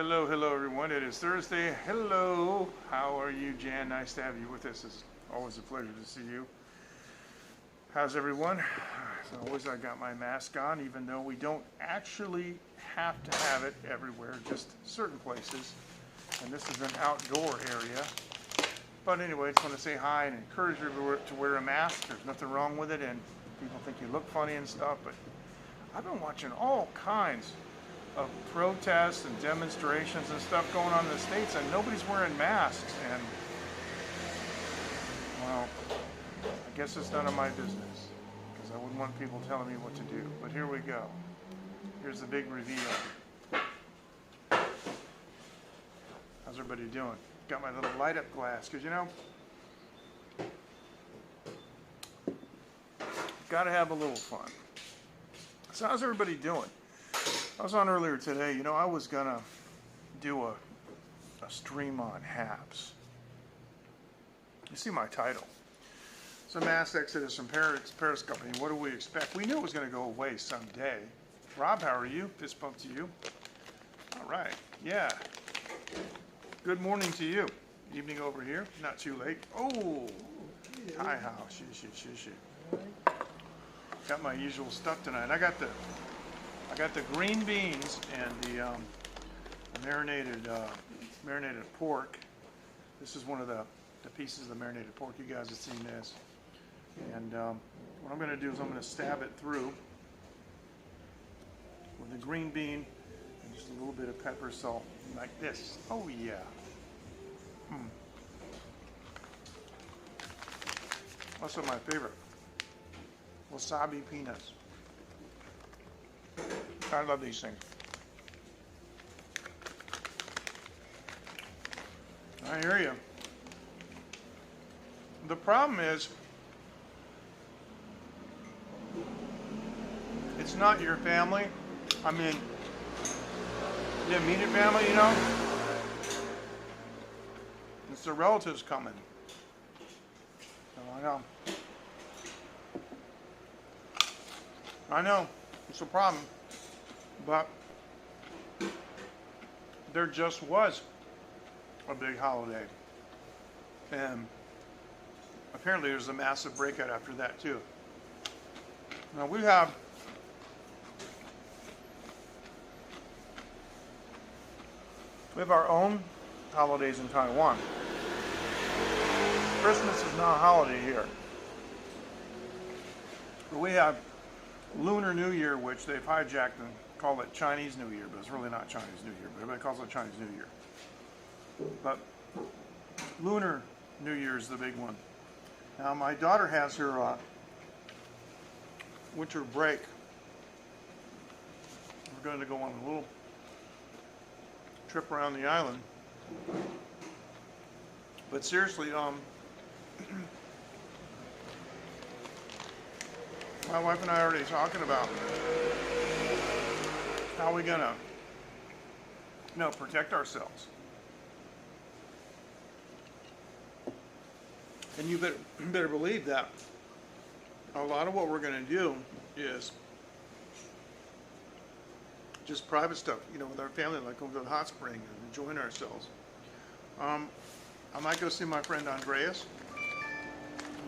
Hello, hello everyone. It is Thursday. Hello. How are you, Jan? Nice to have you with us. It's always a pleasure to see you. How's everyone? As always, I got my mask on, even though we don't actually have to have it everywhere, just certain places. And this is an outdoor area. But anyway, I just want to say hi and encourage everyone to wear a mask. There's nothing wrong with it, and people think you look funny and stuff, but I've been watching all kinds of protests and demonstrations and stuff going on in the States, and nobody's wearing masks. And, well, I guess it's none of my business, because I wouldn't want people telling me what to do. But here we go. Here's the big reveal. How's everybody doing? Got my little light up glass, because you know, gotta have a little fun. So how's everybody doing? I was on earlier today. You know, I was gonna do a stream on HAPS. You see my title. It's a mass exodus from Periscope. I mean, what do we expect? We knew it was gonna go away someday. Rob, how are you? Fist bump to you. All right. Yeah. Good morning to you. Evening over here. Not too late. Oh. Hi, how? Shit. Got my usual stuff tonight. I got the green beans and the marinated pork. This is one of the pieces of the marinated pork. You guys have seen this. And what I'm going to do is I'm going to stab it through with the green bean and just a little bit of pepper salt, like this. Oh yeah. Also my favorite, wasabi peanuts. I love these things. I hear you. The problem is, it's not your family. I mean, the immediate family, you know? It's the relatives coming. So I know, it's a problem. But there just was a big holiday. And apparently there's a massive breakout after that too. Now we have our own holidays in Taiwan. Christmas is not a holiday here. But we have Lunar New Year, which they've hijacked and call it Chinese New Year, but it's really not Chinese New Year, but everybody calls it Chinese New Year. But Lunar New Year is the big one. Now my daughter has her winter break. We're going to go on a little trip around the island. But seriously, my wife and I are already talking about how are we gonna, protect ourselves. And you better believe that a lot of what we're gonna do is just private stuff, with our family, like going to the hot spring and enjoying ourselves. I might go see my friend Andreas.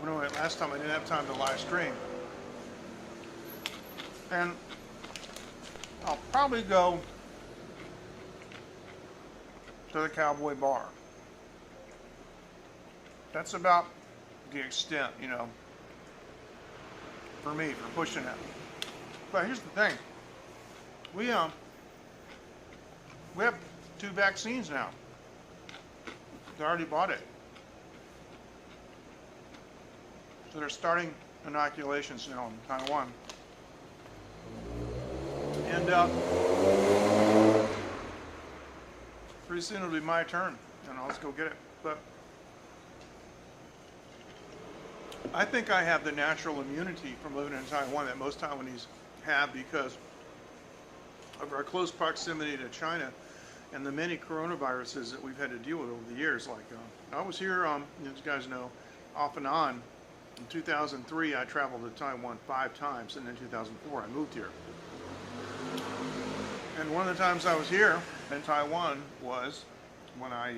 Last time I didn't have time to live stream. And I'll probably go to the Cowboy Bar. That's about the extent, for me, for pushing it. But here's the thing. We have 2 vaccines now. They already bought it. So they're starting inoculations now in Taiwan. And pretty soon it'll be my turn. Let's go get it. But I think I have the natural immunity from living in Taiwan that most Taiwanese have because of our close proximity to China and the many coronaviruses that we've had to deal with over the years. Like I was here, as you guys know, off and on. In 2003, I traveled to Taiwan 5 times, and in 2004, I moved here. And one of the times I was here, in Taiwan was when I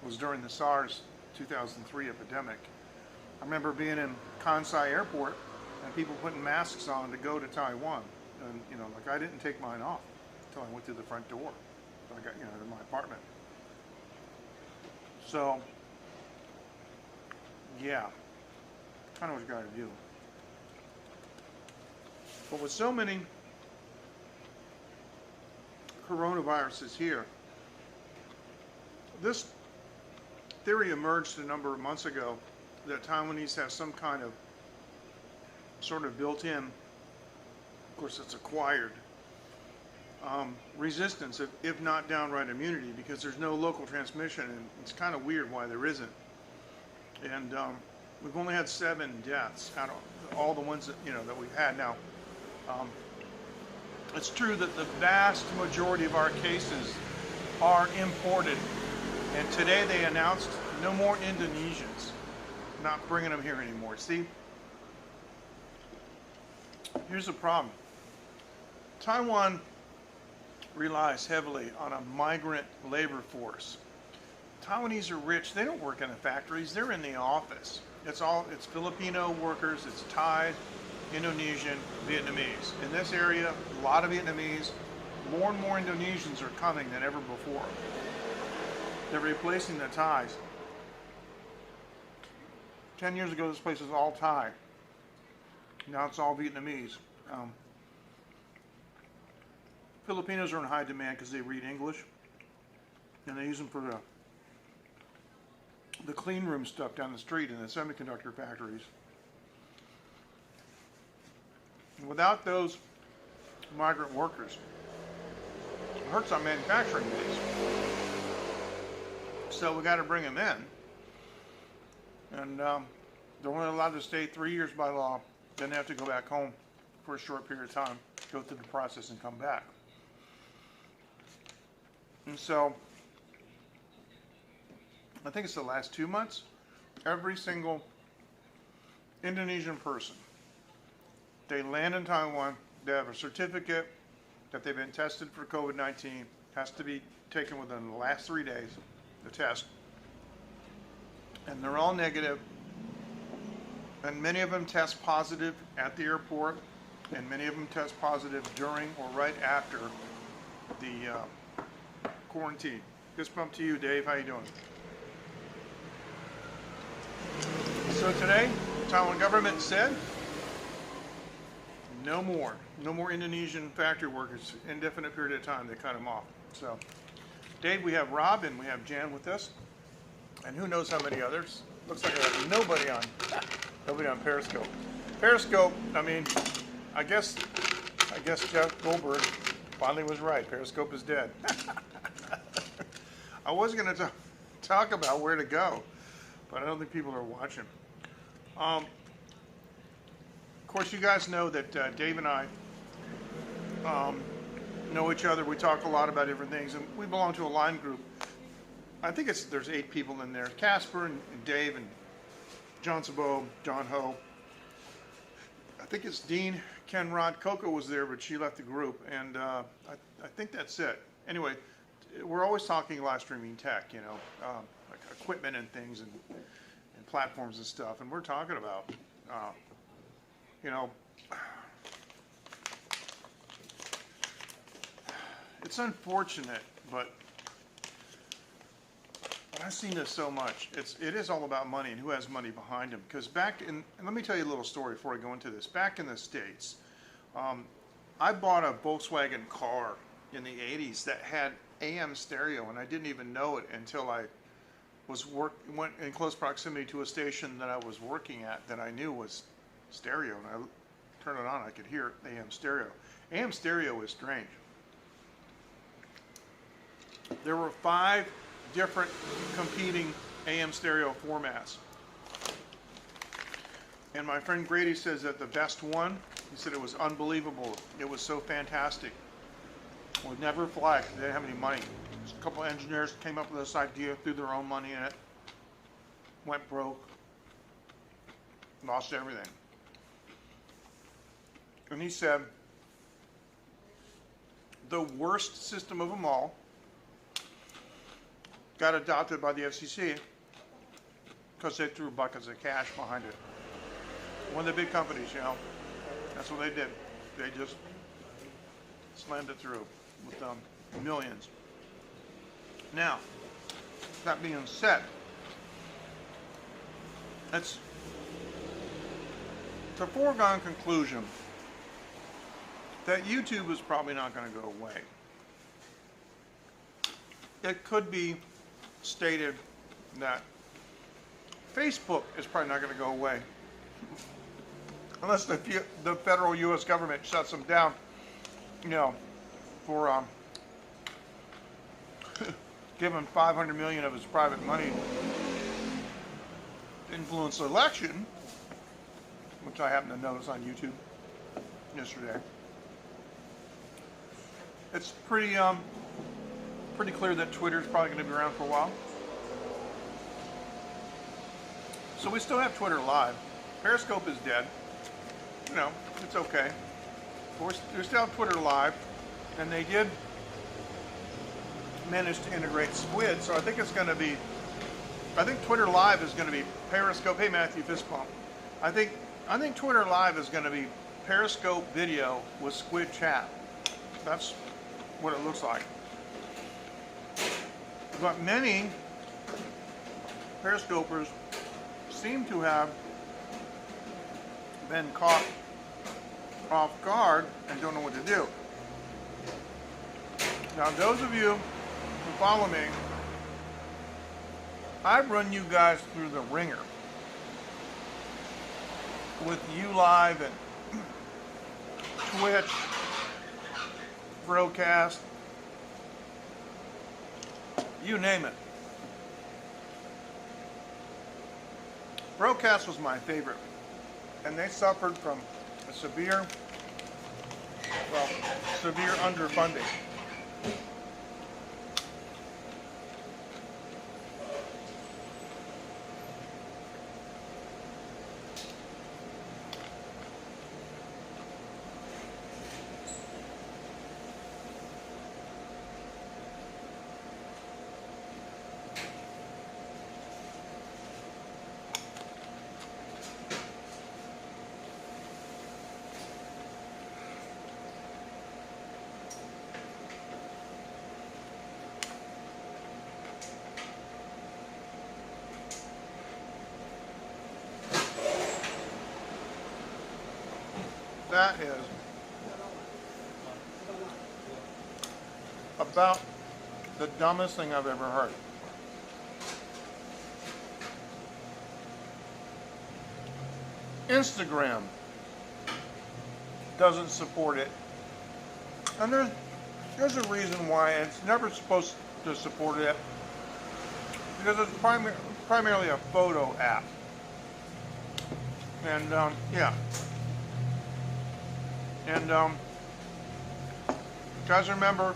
was during the SARS 2003 epidemic. I remember being in Kansai Airport and people putting masks on to go to Taiwan. And, you know, like I didn't take mine off until I went through the front door. So I got, you know, to my apartment. So, yeah, kind of what you got to do. But with so many coronaviruses here, this theory emerged a number of months ago that Taiwanese have some kind of sort of built-in, of course it's acquired, resistance, if not downright immunity, because there's no local transmission, and it's kind of weird why there isn't. And we've only had 7 deaths out of all the ones that, you know, that we've had now. It's true that the vast majority of our cases are imported, and today they announced no more Indonesians, not bringing them here anymore. See, here's the problem. Taiwan relies heavily on a migrant labor force. Taiwanese are rich. They don't work in the factories. They're in the office. It's Filipino workers. It's Thai, Indonesian, Vietnamese. In this area, a lot of Vietnamese. More and more Indonesians are coming than ever before. They're replacing the Thais. 10 years ago, this place was all Thai. Now it's all Vietnamese. Filipinos are in high demand because they read English, and they use them for the clean room stuff down the street in the semiconductor factories. Without those migrant workers, it hurts our manufacturing base. So we got to bring them in, and they're only allowed to stay 3 years by law. Then they have to go back home for a short period of time, go through the process, and come back. And so, I think it's the last 2 months, every single Indonesian person, they land in Taiwan, they have a certificate that they've been tested for COVID-19, has to be taken within the last 3 days, the test, and they're all negative, and many of them test positive at the airport, and many of them test positive during or right after the quarantine. Fist bump to you, Dave. How you doing? So today, the Taiwan government said no more Indonesian factory workers, indefinite period of time. They cut them off. So, Dave, we have Rob and we have Jan with us, and who knows how many others. Looks like I have nobody on Periscope. Periscope. I mean, I guess Jeff Goldberg finally was right. Periscope is dead. I was going to talk about where to go, but I don't think people are watching. Of course, you guys know that Dave and I know each other. We talk a lot about different things, and we belong to a line group. I think there's 8 people in there. Casper and Dave and John Sabo, John Ho. I think it's Dean, Ken Rod. Coco was there, but she left the group, and I think that's it. Anyway, we're always talking live streaming tech, you know, like equipment and things and platforms and stuff, and we're talking about, you know, it's unfortunate, but I've seen this so much. It is all about money and who has money behind them. Because and let me tell you a little story before I go into this. Back in the States, I bought a Volkswagen car in the 80s that had AM stereo, and I didn't even know it until I went in close proximity to a station that I was working at that I knew was stereo, and I turned it on, I could hear AM stereo. AM stereo is strange. There were 5 different competing AM stereo formats. And my friend Grady says that the best one, he said it was unbelievable. It was so fantastic. Would never fly because they didn't have any money. Just a couple of engineers came up with this idea, threw their own money in it, went broke, lost everything. And he said the worst system of them all, got adopted by the FCC because they threw buckets of cash behind it. One of the big companies, you know, that's what they did. They just slammed it through with millions. Now, that being said, it's a foregone conclusion that YouTube is probably not going to go away. It could be stated that Facebook is probably not going to go away unless the federal U.S. government shuts them down, you know, for giving $500 million of its private money to influence the election, which I happened to notice on YouTube yesterday. It's pretty clear that Twitter is probably going to be around for a while. So we still have Twitter Live. Periscope is dead. You know, it's okay. But we still have Twitter Live, and they did manage to integrate Squid, so I think it's going to be, I think Twitter Live is going to be Periscope. Hey, Matthew, fist bump. I think Twitter Live is going to be Periscope video with Squid chat. That's what it looks like. But many Periscopers seem to have been caught off guard and don't know what to do. Now, those of you who follow me, I've run you guys through the ringer with ULive and Twitch, Broadcast, you name it. Broadcast was my favorite, and they suffered from a severe underfunding. That is about the dumbest thing I've ever heard. Instagram doesn't support it. And there's a reason why it's never supposed to support it. Because it's primarily a photo app. And yeah. And you guys remember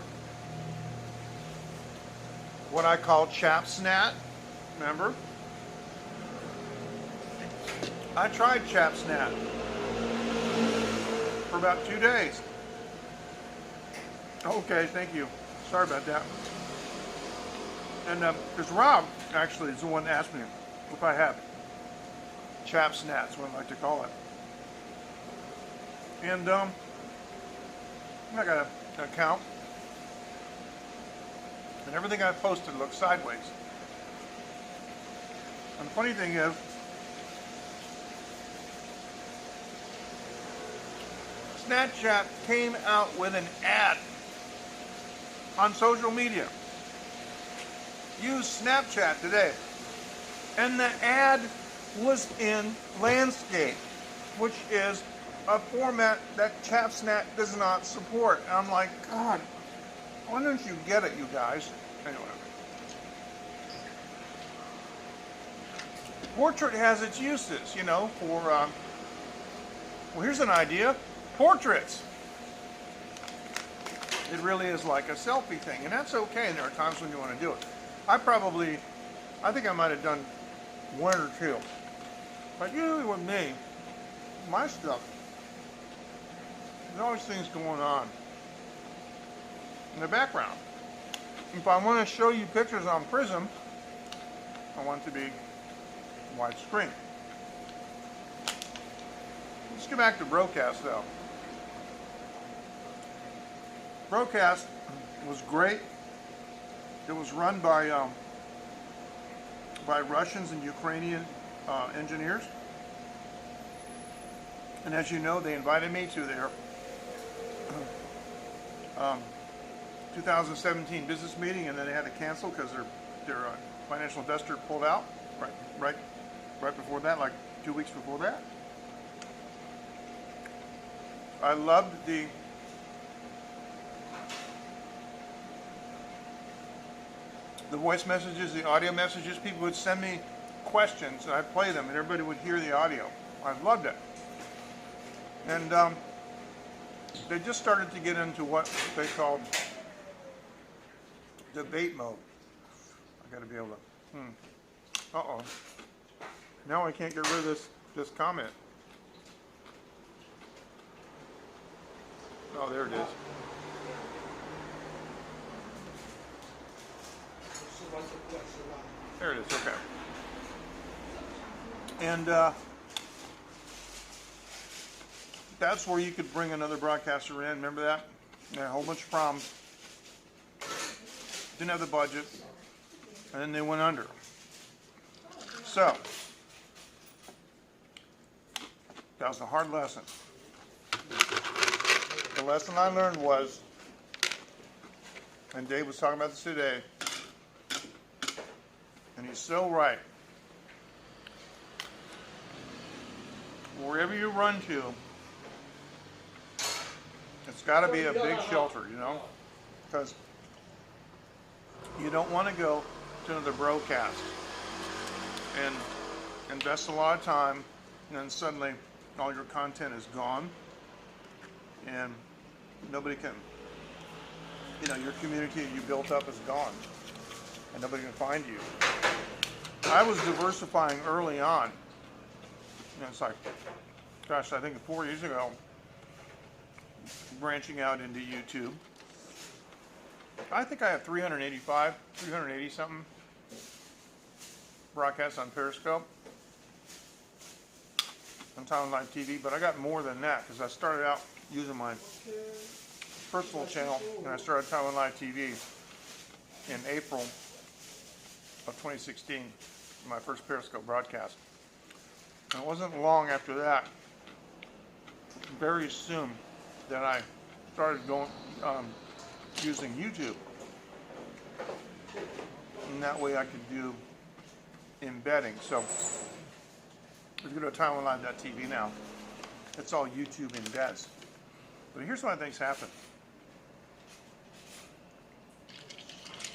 what I call ChapSnat? Remember? I tried ChapSnat for about 2 days. Okay, thank you. Sorry about that. And because Rob actually is the one that asked me if I have ChapSnat, is what I like to call it. And I got an account, and everything I posted looks sideways. And the funny thing is, Snapchat came out with an ad on social media. Use Snapchat today. And the ad was in landscape, which is a format that ChapSnat does not support. And I'm like, God, why don't you get it, you guys? Anyway. Portrait has its uses, you know, for, well, here's an idea. Portraits. It really is like a selfie thing, and that's okay, and there are times when you want to do it. I think I might have done one or two. But usually with me, my stuff, there's always things going on. in the background. If I want to show you pictures on Prism, I want it to be widescreen. Let's get back to broadcast though. Broadcast was great. It was run by Russians and Ukrainian engineers. And as you know, they invited me to their 2017 business meeting, and then they had to cancel because their financial investor pulled out right before that, like 2 weeks before that. I loved the voice messages, the audio messages. People would send me questions, and I'd play them, and everybody would hear the audio. I loved it. And they just started to get into what they called debate mode. I got to be able to. Uh-oh. Now I can't get rid of this comment. Oh, there it is. There it is. Okay. And that's where you could bring another broadcaster in. Remember that? They had a whole bunch of problems. Didn't have the budget. And then they went under. So, that was a hard lesson. The lesson I learned was, and Dave was talking about this today, and he's so right. Wherever you run to, it's got to be a big shelter, you know, because you don't want to go to another broadcast and invest a lot of time, and then suddenly all your content is gone, and nobody can, you know, your community you built up is gone, and nobody can find you. I was diversifying early on. You know, it's like, gosh, I think 4 years ago, branching out into YouTube. I think I have 380 something broadcasts on Periscope, on Taiwan Live TV, but I got more than that because I started out using my personal channel, and I started Taiwan Live TV in April of 2016, my first Periscope broadcast. And it wasn't long after that, very soon, that I started going using YouTube. And that way I could do embedding. So if you go to TaiwanLive.tv now, it's all YouTube embeds. But here's what I think's happened.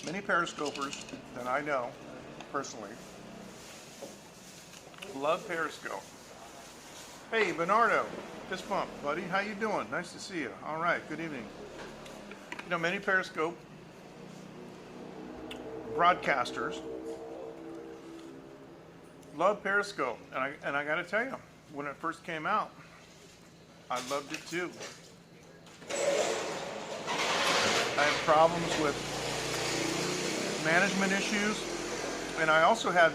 Many Periscopers that I know personally love Periscope. Hey, Bernardo, fist bump, buddy. How you doing? Nice to see you. All right, good evening. You know, many Periscope broadcasters love Periscope, and I got to tell you, when it first came out, I loved it too. I had problems with management issues, and I also had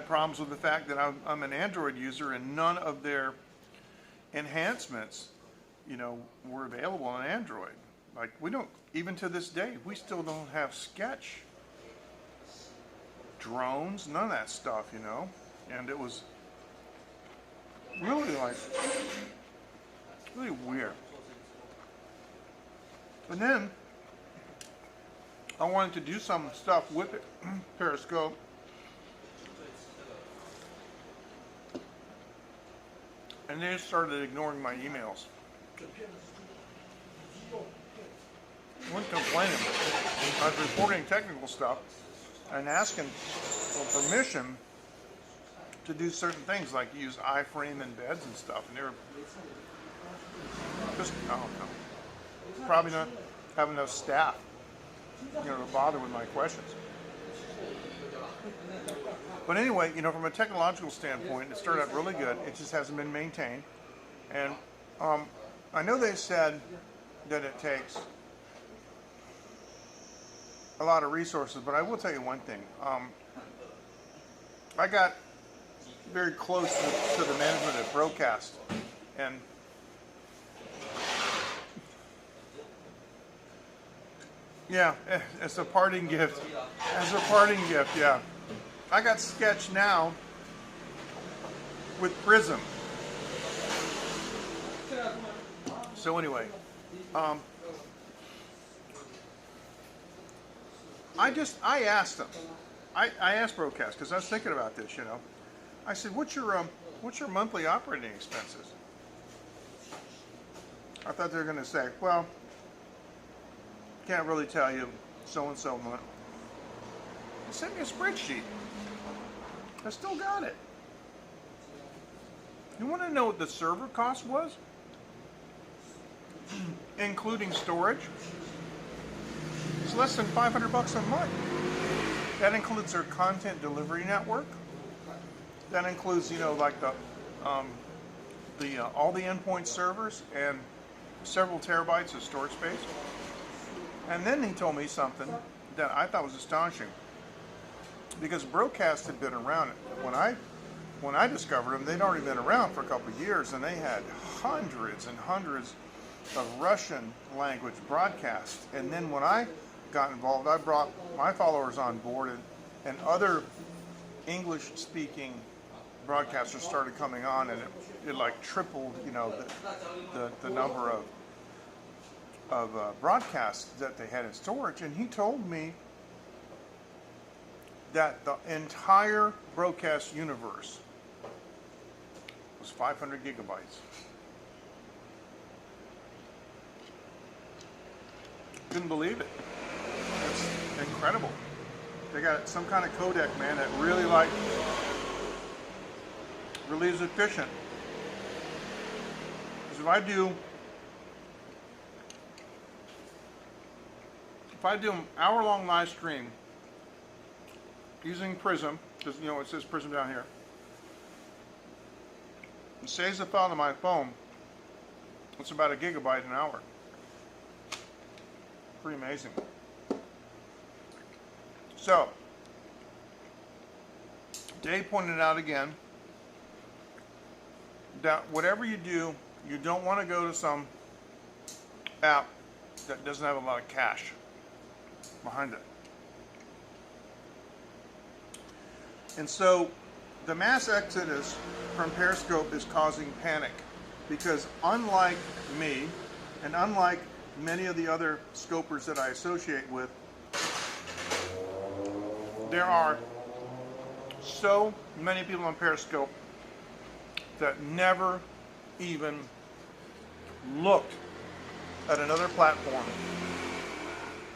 problems with the fact that I'm an Android user, and none of their enhancements, you know, were available on Android. Like, we don't, even to this day, we still don't have Sketch, drones, none of that stuff, you know. And it was really really weird. And then I wanted to do some stuff with it, Periscope. And they started ignoring my emails. I wasn't complaining. I was reporting technical stuff and asking for permission to do certain things, like use iframe embeds and stuff. And they were just, I don't know, probably not have enough staff, you know, to bother with my questions. But anyway, you know, from a technological standpoint, it started out really good. It just hasn't been maintained. And I know they said that it takes a lot of resources, but I will tell you one thing. I got very close to the management at Broadcast, and yeah, it's a parting gift. As a parting gift, yeah. I got sketched now with Prism. So anyway, I asked them. I asked Broadcast because I was thinking about this. I said, "What's your monthly operating expenses?" I thought they were going to say, "Well, can't really tell you so and so much." They sent me a spreadsheet. I still got it. You want to know what the server cost was? Including storage? It's less than $500 a month. That includes their content delivery network. That includes, like all the endpoint servers and several terabytes of storage space. And then he told me something that I thought was astonishing, because Broadcast had been around. When I discovered them, they'd already been around for a couple of years, and they had hundreds and hundreds of Russian language broadcasts. And then when I got involved, I brought my followers on board, and other English speaking broadcasters started coming on, and it like tripled, the number of broadcasts that they had in storage. And he told me that the entire Broadcast universe was 500 gigabytes. Couldn't believe it. It's incredible. They got some kind of codec, man, that really is efficient. Because if I do an hour-long live stream using Prism, because it says Prism down here, it saves the file to my phone. It's about 1 gigabyte an hour. Pretty amazing. So, Dave pointed out again that whatever you do, you don't want to go to some app that doesn't have a lot of cache behind it. And so the mass exodus from Periscope is causing panic, because unlike me and unlike many of the other scopers that I associate with, there are so many people on Periscope that never even looked at another platform,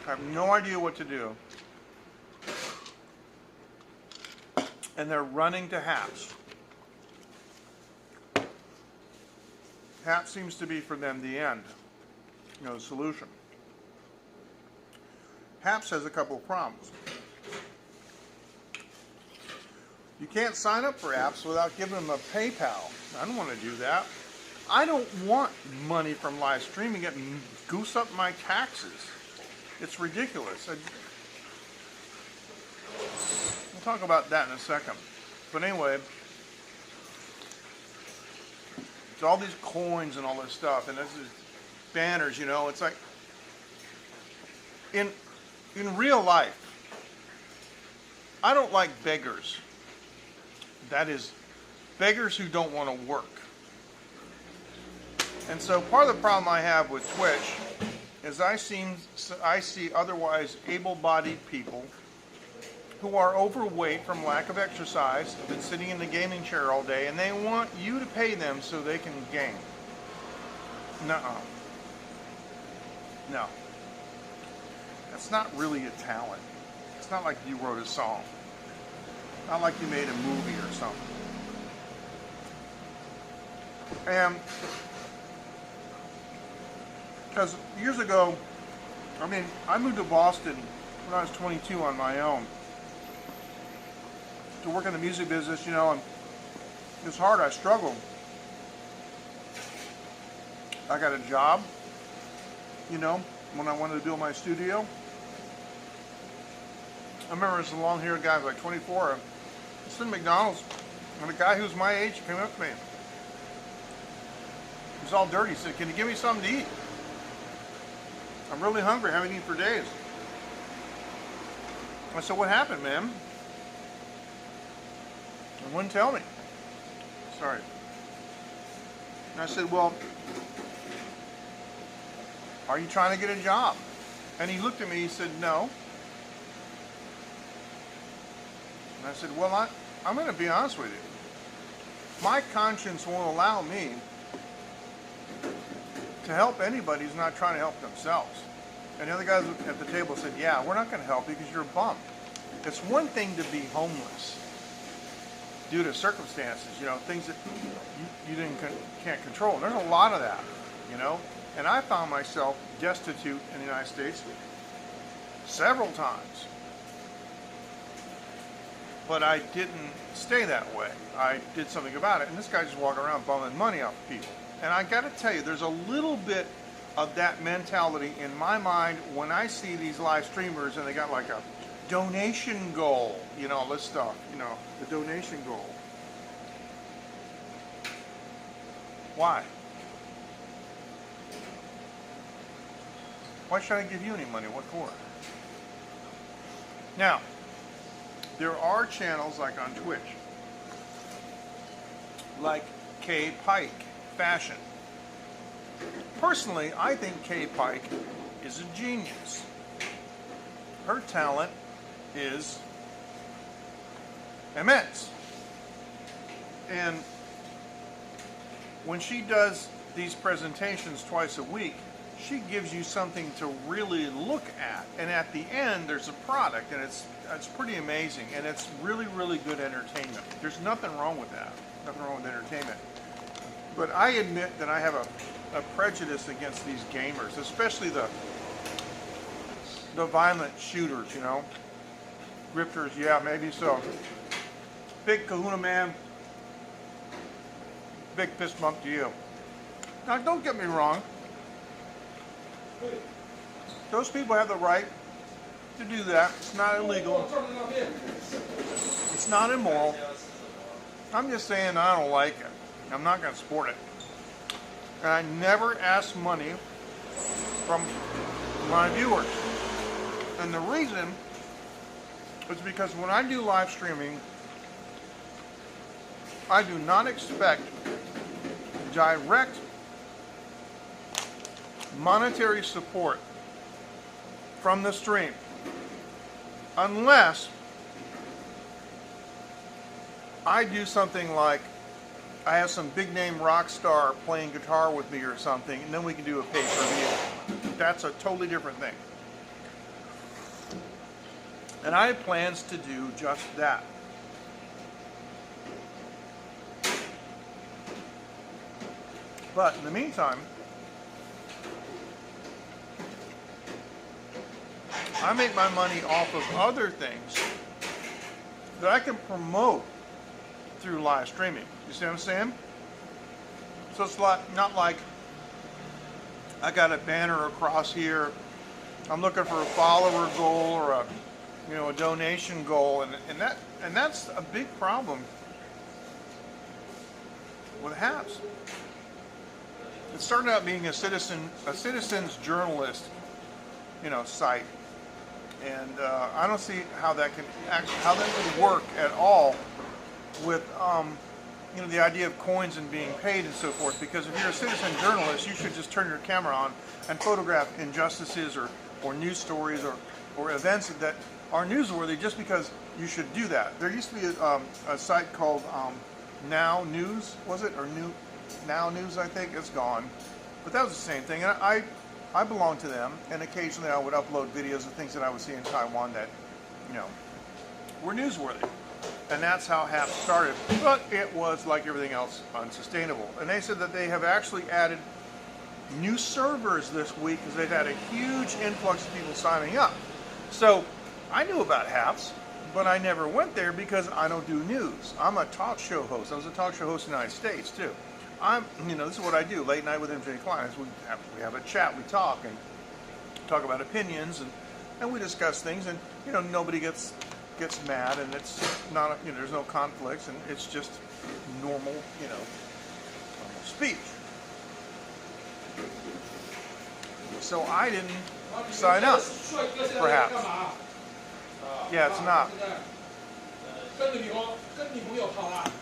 have no idea what to do, and they're running to Haps. Haps seems to be for them the end, the solution. Haps has a couple of problems. You can't sign up for apps without giving them a PayPal. I don't want to do that. I don't want money from live streaming. It goose up my taxes. It's ridiculous. We'll talk about that in a second. But anyway, it's all these coins and all this stuff, and this is banners. It's like in real life, I don't like beggars. That is, beggars who don't want to work. And so part of the problem I have with Twitch is I see otherwise able-bodied people who are overweight from lack of exercise, have been sitting in the gaming chair all day, and they want you to pay them so they can game. Nuh-uh. No. That's not really a talent. It's not like you wrote a song. Not like you made a movie or something. And because years ago, I moved to Boston when I was 22 on my own to work in the music business, and it was hard. I struggled. I got a job, when I wanted to build my studio. I remember this long-haired guy, like 24, just in McDonald's, and a guy who's my age came up to me. He was all dirty. He said, "Can you give me something to eat? I'm really hungry. I haven't eaten for days." I said, "What happened, man?" He wouldn't tell me. Sorry. And I said, "Well, are you trying to get a job?" And he looked at me, he said, "No." And I said, "Well, I'm going to be honest with you. My conscience won't allow me to help anybody who's not trying to help themselves." And the other guys at the table said, "Yeah, we're not going to help you because you're a bum. It's one thing to be homeless due to circumstances, things that you can't control. And there's a lot of that, And I found myself destitute in the United States several times. But I didn't stay that way. I did something about it. And this guy just walking around bumming money off of people. And I got to tell you, there's a little bit of that mentality in my mind when I see these live streamers and they got like a donation goal, all this stuff, the donation goal. Why? Why should I give you any money? What for? Now, there are channels like on Twitch, like Kay Pike Fashion. Personally, I think Kay Pike is a genius. Her talent is immense. And when she does these presentations twice a week, she gives you something to really look at. And at the end, there's a product, and it's pretty amazing. And it's really, really good entertainment. There's nothing wrong with that. Nothing wrong with entertainment. But I admit that I have a prejudice against these gamers, especially the violent shooters, Grifters, yeah, maybe so. Big kahuna man, big fist bump to you. Now, don't get me wrong. Those people have the right to do that. It's not illegal. It's not immoral. I'm just saying I don't like it. I'm not going to support it. And I never ask money from my viewers. And the reason is because when I do live streaming, I do not expect direct monetary support from the stream unless I do something like I have some big name rock star playing guitar with me or something, and then we can do a pay-per-view. That's a totally different thing. And I have plans to do just that. But in the meantime, I make my money off of other things that I can promote through live streaming. You see what I'm saying? So it's not like I got a banner across here. I'm looking for a follower goal or a donation goal, and that's a big problem with HAPS. It started out being a citizen's journalist, site, and I don't see how that would work at all with the idea of coins and being paid and so forth. Because if you're a citizen journalist, you should just turn your camera on and photograph injustices or news stories or events that are newsworthy just because you should do that. There used to be a site called Now News, was it? Or Now News, I think. It's gone. But that was the same thing. And I belong to them, and occasionally I would upload videos of things that I would see in Taiwan that, were newsworthy. And that's how HAPS started. But it was, like everything else, unsustainable. And they said that they have actually added new servers this week because they've had a huge influx of people signing up. So I knew about HAPS, but I never went there because I don't do news. I'm a talk show host. I was a talk show host in the United States, too. This is what I do, late night with MJ Klein. We have a chat, we talk about opinions and we discuss things, and nobody gets mad, and it's not there's no conflicts, and it's just normal speech. So I didn't sign up, perhaps. Yeah, it's not.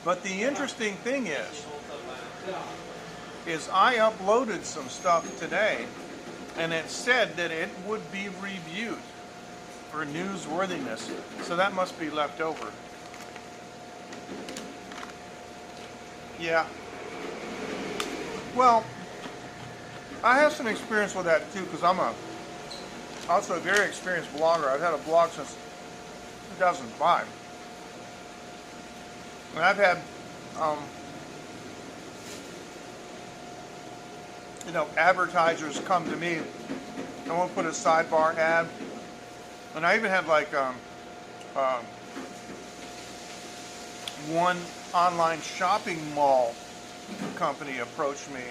But the interesting thing is I uploaded some stuff today, and it said that it would be reviewed for newsworthiness. So that must be left over. Yeah. Well, I have some experience with that too, because I'm also a very experienced blogger. I've had a blog since 2005. And I've had, advertisers come to me. I want to put a sidebar ad. And I even had one online shopping mall company approach me.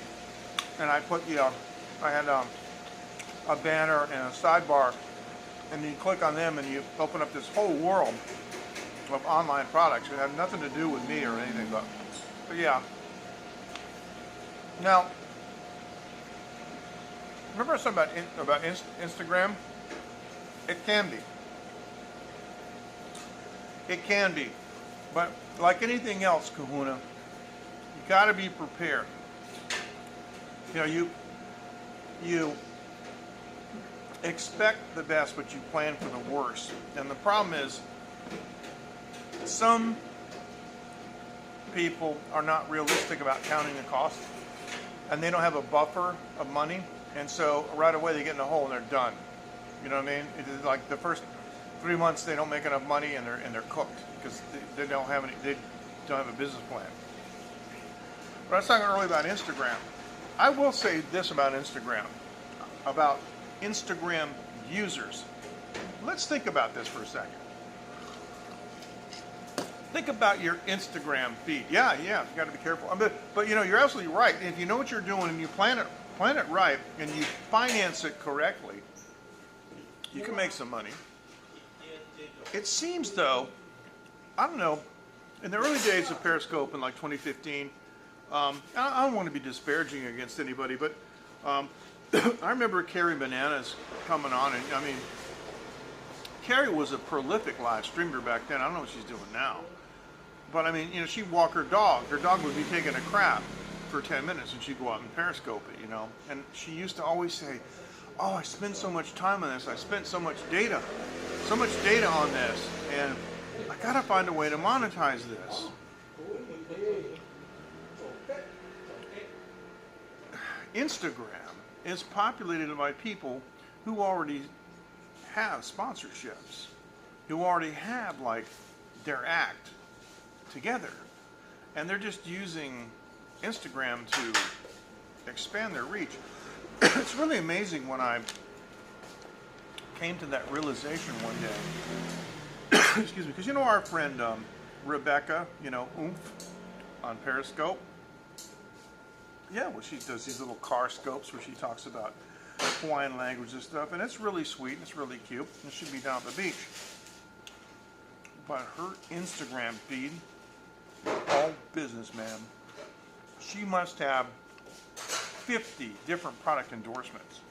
And I put, I had a banner and a sidebar, and you click on them and you open up this whole world of online products. It had nothing to do with me or anything, but yeah. Now, remember I was talking about Instagram? It can be. It can be. But like anything else, Kahuna, you got to be prepared. You expect the best, but you plan for the worst. And the problem is, some people are not realistic about counting the cost, and they don't have a buffer of money, and so right away they get in a hole and they're done. You know what I mean? It's like the first 3 months they don't make enough money and they're cooked because they don't have a business plan. But I was talking earlier about Instagram. I will say this about Instagram users. Let's think about this for a second. Think about your Instagram feed. Yeah, you got to be careful. But you're absolutely right. If you know what you're doing and you plan it right and you finance it correctly, you can make some money. It seems though, I don't know, in the early days of Periscope in like 2015, I don't want to be disparaging against anybody, but I remember Carrie Bananas coming on, and I mean, Carrie was a prolific live streamer back then. I don't know what she's doing now. But I mean, she'd walk her dog. Her dog would be taking a crap for 10 minutes and she'd go out and Periscope it, And she used to always say, oh, I spend so much time on this. I spent so much data on this. And I got to find a way to monetize this. Instagram is populated by people who already have sponsorships, who already have their act together, and they're just using Instagram to expand their reach. It's really amazing when I came to that realization one day. Excuse me, because our friend Rebecca, Oomph on Periscope. Yeah, well, she does these little car scopes where she talks about Hawaiian language and stuff, and it's really sweet, it's really cute, and she'd be down at the beach. But her Instagram feed, all business, man. She must have 50 different product endorsements.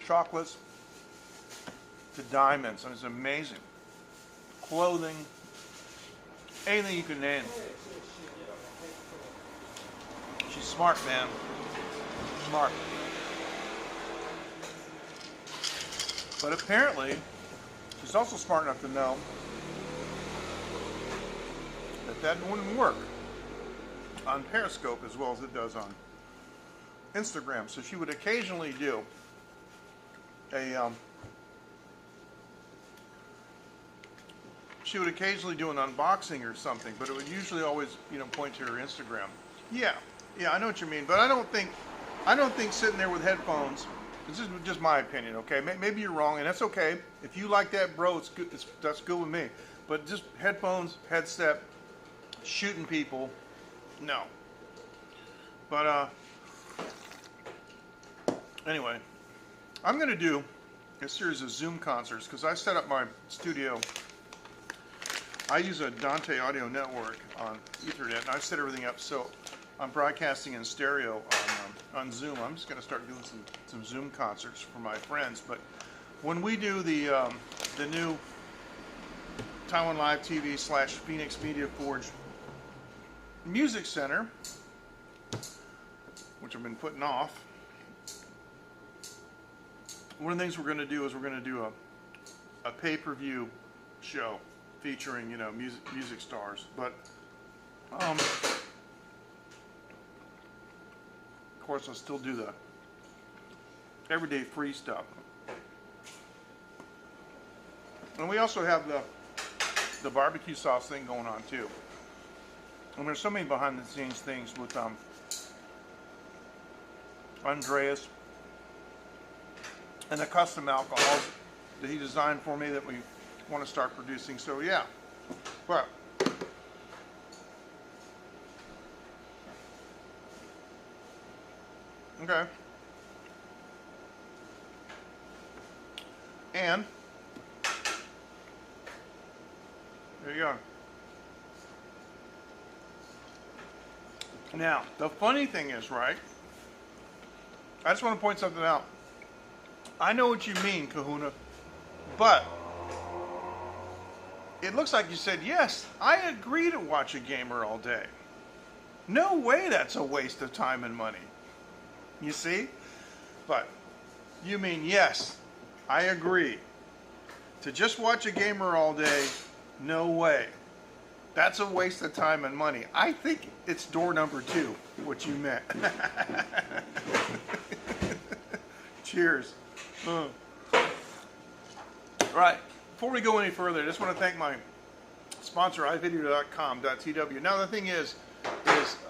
Chocolates to diamonds, and it's amazing. Clothing, anything you can name. She's smart, man. Smart. But apparently, she's also smart enough to know that wouldn't work on Periscope as well as it does on Instagram. So she would occasionally do an unboxing or something, but it would usually always, point to her Instagram. Yeah, I know what you mean, but I don't think sitting there with headphones. This is just my opinion, okay? Maybe you're wrong, and that's okay. If you like that, bro, it's good. That's good with me. But just headphones, headset, shooting people, no. But anyway, I'm going to do a series of Zoom concerts because I set up my studio. I use a Dante audio network on Ethernet, and I've set everything up so I'm broadcasting in stereo on Zoom. I'm just going to start doing some Zoom concerts for my friends. But when we do the new Taiwan Live TV / Phoenix Media Forge Music Center, which I've been putting off, one of the things we're going to do is we're going to do a pay-per-view show featuring, music stars. But of course, I'll still do the everyday free stuff. And we also have the barbecue sauce thing going on too. And there's so many behind the scenes things with Andreas and the custom alcohols that he designed for me that we want to start producing. So yeah, but okay, and there you go. Now the funny thing is, right, I just want to point something out. I know what you mean, Kahuna, but it looks like you said, yes, I agree to watch a gamer all day. No way that's a waste of time and money. You see? But you mean, yes, I agree. To just watch a gamer all day, no way. That's a waste of time and money. I think it's door number 2, what you meant. Cheers. Right. Before we go any further, I just want to thank my sponsor, iVideo.com.tw. Now the thing is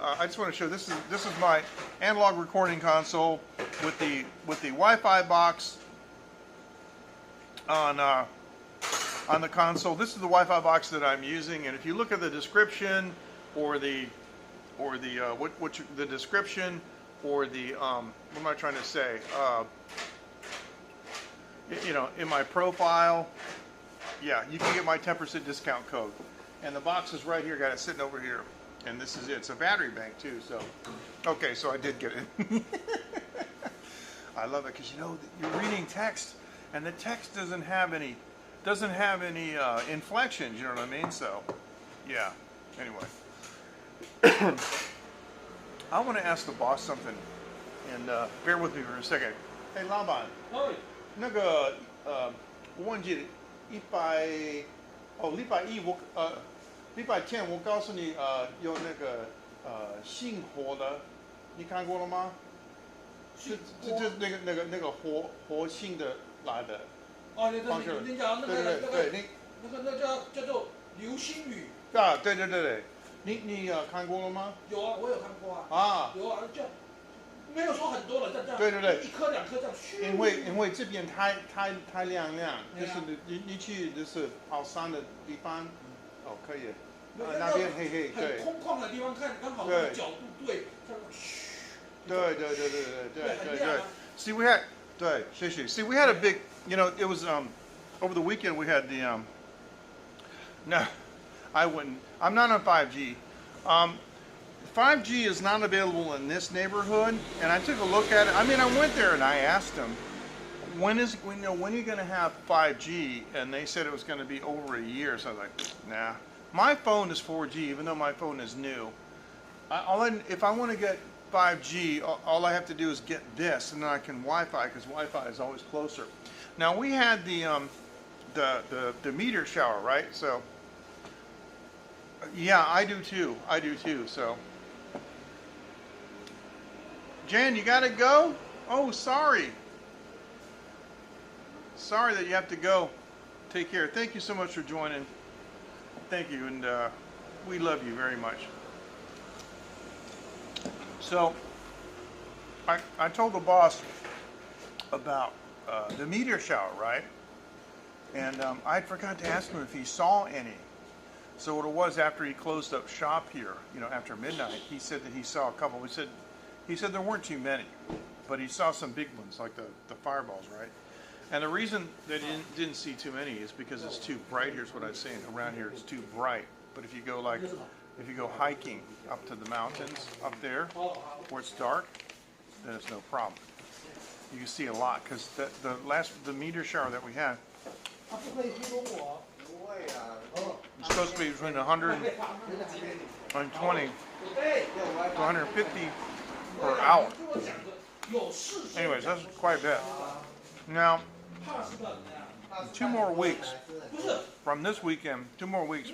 I just want to show this is my analog recording console with the Wi-Fi box on the console. This is the Wi-Fi box that I'm using, and if you look at the description or the description or the what am I trying to say? In my profile, yeah, you can get my 10% discount code. And the box is right here, got it sitting over here. And this is it. It's a battery bank too, so. Okay, so I did get it. I love it because you're reading text and the text doesn't have any inflections, you know what I mean? So, yeah. Anyway. I want to ask the boss something, and bear with me for a second. Hey, 老板，那个我忘记了礼拜一礼拜天我告诉你有那个信活的，你看过了吗？是那个活性的来的。哦，你讲那个叫做流星雨。啊，对，你看过了吗？有啊，我有看过啊。啊，有啊，就没有说很多人这样。对，一颗两颗这样。因为这边太亮，就是你去就是跑山的地方，哦，可以。那边黑，对。很空旷的地方看，刚好那个角度对，这样嘘。对。See, we had See, we had a big, it was over the weekend we had the no, I'm not on 5G. 5G is not available in this neighborhood, and I took a look at it. I mean, I went there and I asked them, when are you going to have 5G? And they said it was going to be over a year. So I was like, nah. My phone is 4G, even though my phone is new. If I want to get 5G, all I have to do is get this, and then I can Wi-Fi, because Wi-Fi is always closer. Now we had the meteor shower, right? So yeah, I do too. So Jan, you gotta go? Oh, sorry that you have to go. Take care. Thank you so much for joining. Thank you, and we love you very much. So, I told the boss about the meteor shower, right? And I forgot to ask him if he saw any. So what it was, after he closed up shop here, after midnight, he said that he saw a couple. He said He said there weren't too many, but he saw some big ones, like the fireballs, right? And the reason they didn't see too many is because it's too bright. Here's what I was saying. Around here, it's too bright. But if you go hiking up to the mountains up there where it's dark, then it's no problem. You can see a lot because the meteor shower that we had was supposed to be between 120 to 150 per hour. Anyways, that's quite a bit. Now, 2 more weeks from this weekend, 2 more weeks,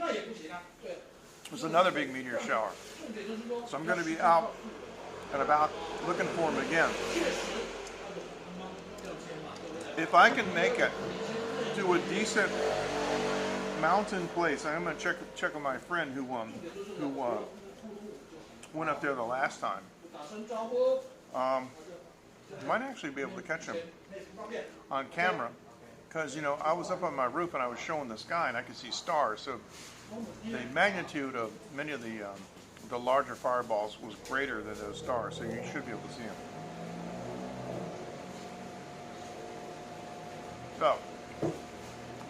there's another big meteor shower. So I'm going to be out and about looking for them again. If I can make it to a decent mountain place, I'm going to check with my friend who went up there the last time. Might actually be able to catch him on camera, because I was up on my roof and I was showing the sky and I could see stars. So the magnitude of many of the larger fireballs was greater than those stars. So you should be able to see them. So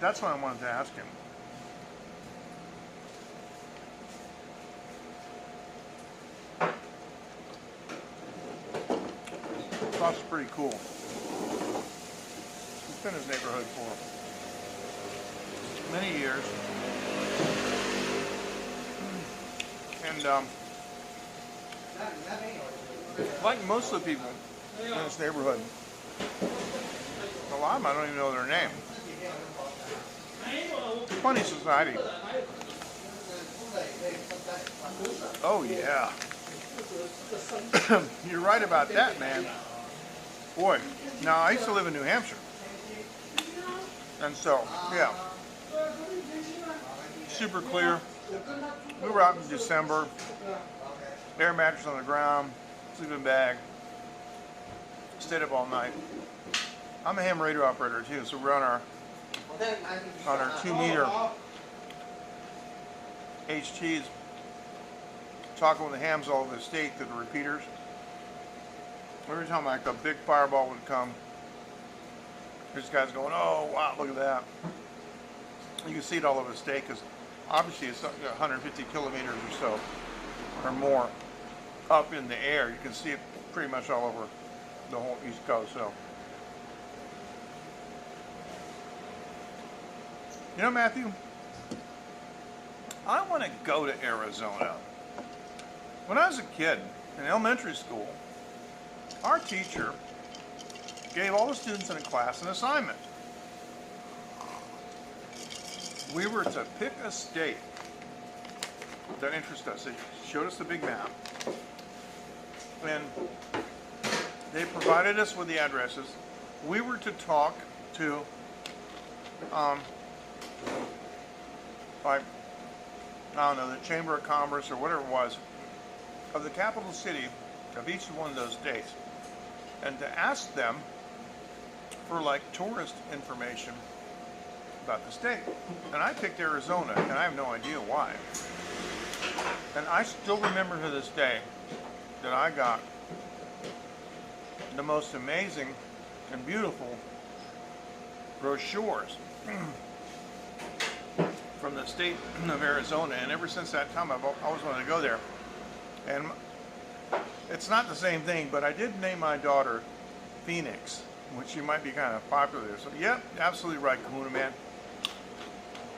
that's what I wanted to ask him. That's pretty cool. He's been in his neighborhood for many years. And like most of the people in this neighborhood, a lot of them I don't even know their name. Funny society. Oh yeah. You're right about that, man. Boy, now I used to live in New Hampshire. And so, yeah. Super clear. We were out in December. Air mattress on the ground, sleeping bag. Stayed up all night. I'm a ham radio operator too, so we're on our 2-meter HTs, talking with the hams all over the state through the repeaters. Every time like a big fireball would come, this guy's going, oh wow, look at that. You can see it all over the state because obviously it's 150 kilometers or so or more up in the air. You can see it pretty much all over the whole East Coast. So, Matthew, I want to go to Arizona. When I was a kid in elementary school, our teacher gave all the students in a class an assignment. We were to pick a state that interested us. They showed us the big map. And they provided us with the addresses. We were to talk to, the Chamber of Commerce or whatever it was, of the capital city of each one of those states, and to ask them for tourist information about the state. And I picked Arizona, and I have no idea why. And I still remember to this day that I got the most amazing and beautiful brochures from the state of Arizona, and ever since that time I've always wanted to go there. And it's not the same thing, but I did name my daughter Phoenix, which she might be kind of popular there. So yep, absolutely right, Kahuna man.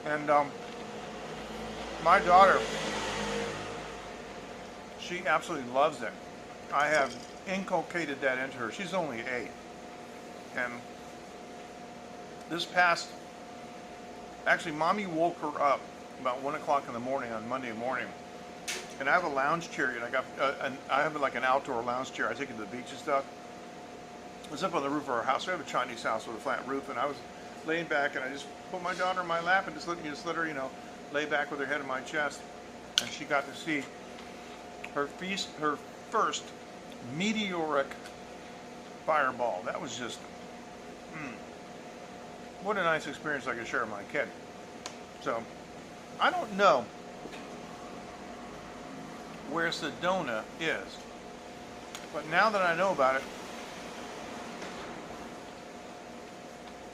And my daughter, she absolutely loves it. I have inculcated that into her. She's only 8. And actually mommy woke her up about 1 o'clock in the morning on Monday morning. And I have a lounge chair, and I have an outdoor lounge chair. I take it to the beach and stuff. I was up on the roof of our house. We have a Chinese house with a flat roof, and I was laying back, and I just put my daughter in my lap and just let her, lay back with her head in my chest, and she got to see her first meteoric fireball. That was just, what a nice experience I could share with my kid. So, I don't know where Sedona is, But now that I know about it,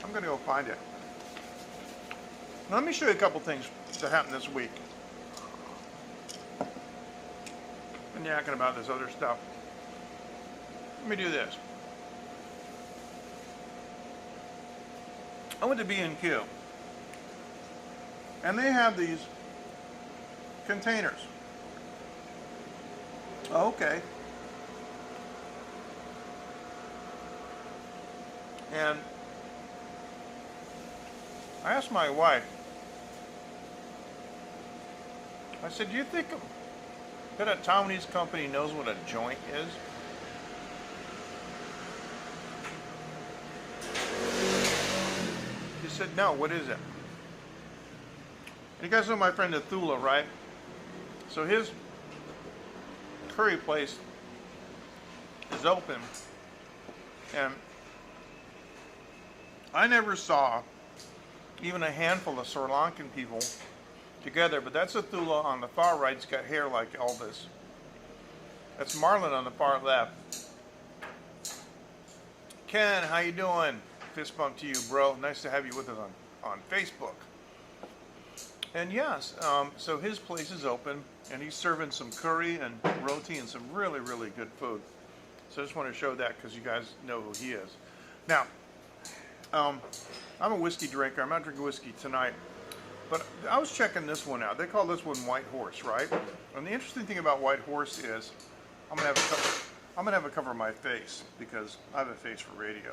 I'm going to go find it. Now, let me show you a couple things that happened this week. I'm yakking about this other stuff. Let me do this. I went to B&Q, and they have these containers. Okay. And I asked my wife, I said, do you think that a Taiwanese company knows what a joint is? She said, no, what is it? And you guys know my friend Athula, right? So his curry place is open, and I never saw even a handful of Sri Lankan people together, but that's Athula on the far right. He's got hair like Elvis. That's Marlon on the far left. Ken, how you doing? Fist bump to you, bro. Nice to have you with us on Facebook. And yes, so his place is open, and he's serving some curry and roti and some really, really good food. So I just want to show that because you guys know who he is. Now, I'm a whiskey drinker. I'm not drinking whiskey tonight. But I was checking this one out. They call this one White Horse, right? And the interesting thing about White Horse is I'm gonna have a cover of my face because I have a face for radio.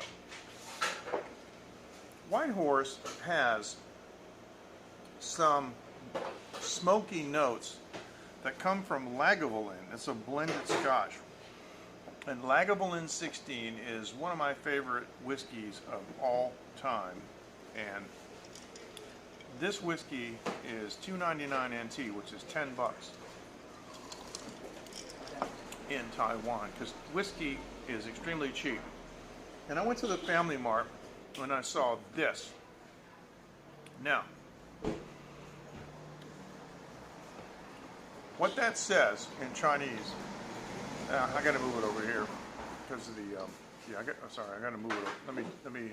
White Horse has some smoky notes that come from Lagavulin. It's a blended Scotch. And Lagavulin 16 is one of my favorite whiskeys of all time. And this whiskey is $2.99 NT, which is $10 in Taiwan, because whiskey is extremely cheap. And I went to the Family Mart when I saw this. Now, what that says in Chinese, I got to move it over here because of the. Yeah, I got to move it. Let me.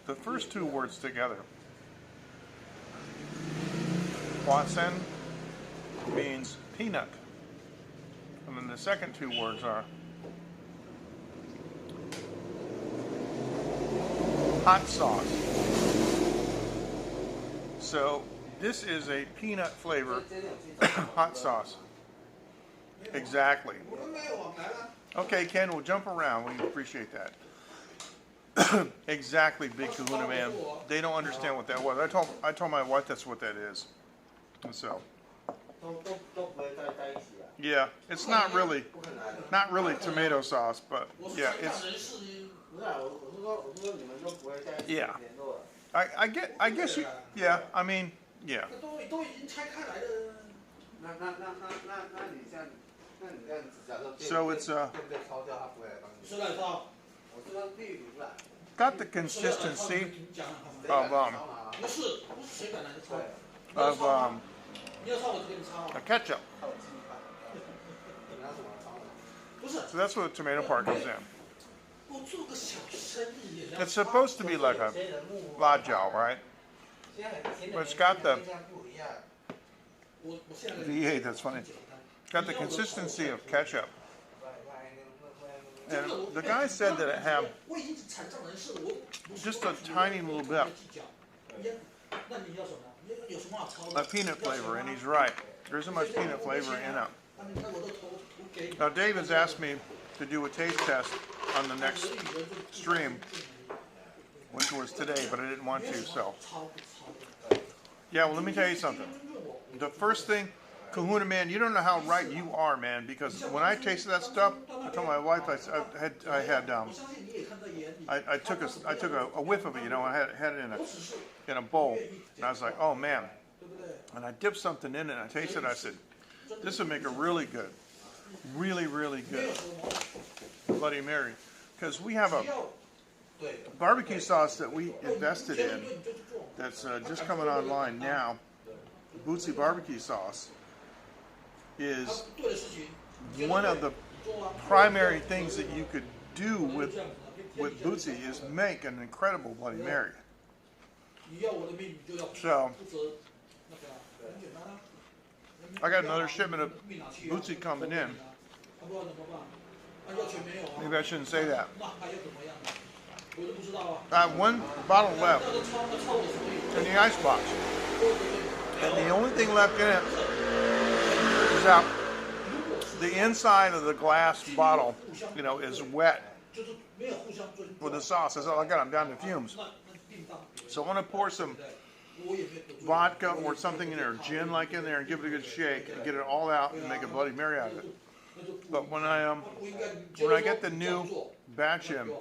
The first two words together. Huasen means peanut. And then the second two words are hot sauce. So this is a peanut flavor hot sauce. Exactly. Okay, Ken, we'll jump around. We appreciate that. Exactly, Big Kahuna Man. They don't understand what that was. I told my wife that's what that is. And so, yeah, it's not really tomato sauce, but yeah, it's yeah. I guess you, yeah. I mean, yeah. So it's got the consistency of a ketchup. So that's where the tomato part comes in. It's supposed to be like a lajao, right? But it's got the V8, that's funny. It's got the consistency of ketchup. And the guy said that it had just a tiny little bit of peanut flavor, and he's right. There isn't much peanut flavor in it. Now, Dave has asked me to do a taste test on the next stream, which was today, but I didn't want to, so. Yeah, well, let me tell you something. The first thing, Kahuna Man, you don't know how right you are, man, because when I tasted that stuff, I told my wife I took a whiff of it, you know, I had it in a bowl, and I was like, oh man, and I dipped something in it, and I tasted it, I said, this would make a really good, really, really good Bloody Mary, because we have a barbecue sauce that we invested in that's just coming online now, Bootsy barbecue sauce. is one of the primary things that you could do with Bootsy is make an incredible Bloody Mary. So I got another shipment of Bootsy coming in. Maybe I shouldn't say that. I have one bottle left in the icebox, and the only thing left in it is that the inside of the glass bottle, is wet with the sauce. That's all I got. I'm down to fumes. So I want to pour some vodka or something in there, gin like in there, and give it a good shake and get it all out and make a Bloody Mary out of it. But when I get the new batch in,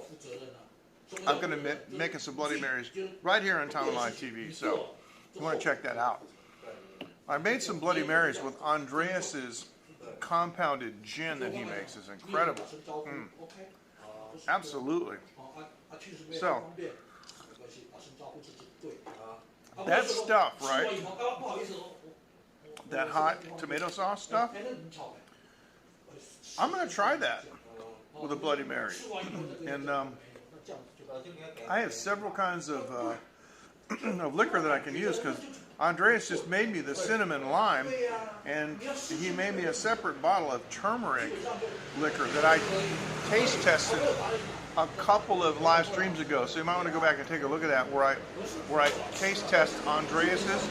I'm going to make us some Bloody Marys right here on Taiwan Live TV. So you want to check that out. I made some Bloody Marys with Andreas's compounded gin that he makes. It's incredible. Absolutely. So that stuff, right? That hot tomato sauce stuff. I'm going to try that with a Bloody Mary. And I have several kinds of liquor that I can use because Andreas just made me the cinnamon lime, and he made me a separate bottle of turmeric liquor that I taste tested a couple of live streams ago. So you might want to go back and take a look at that where I taste test Andreas's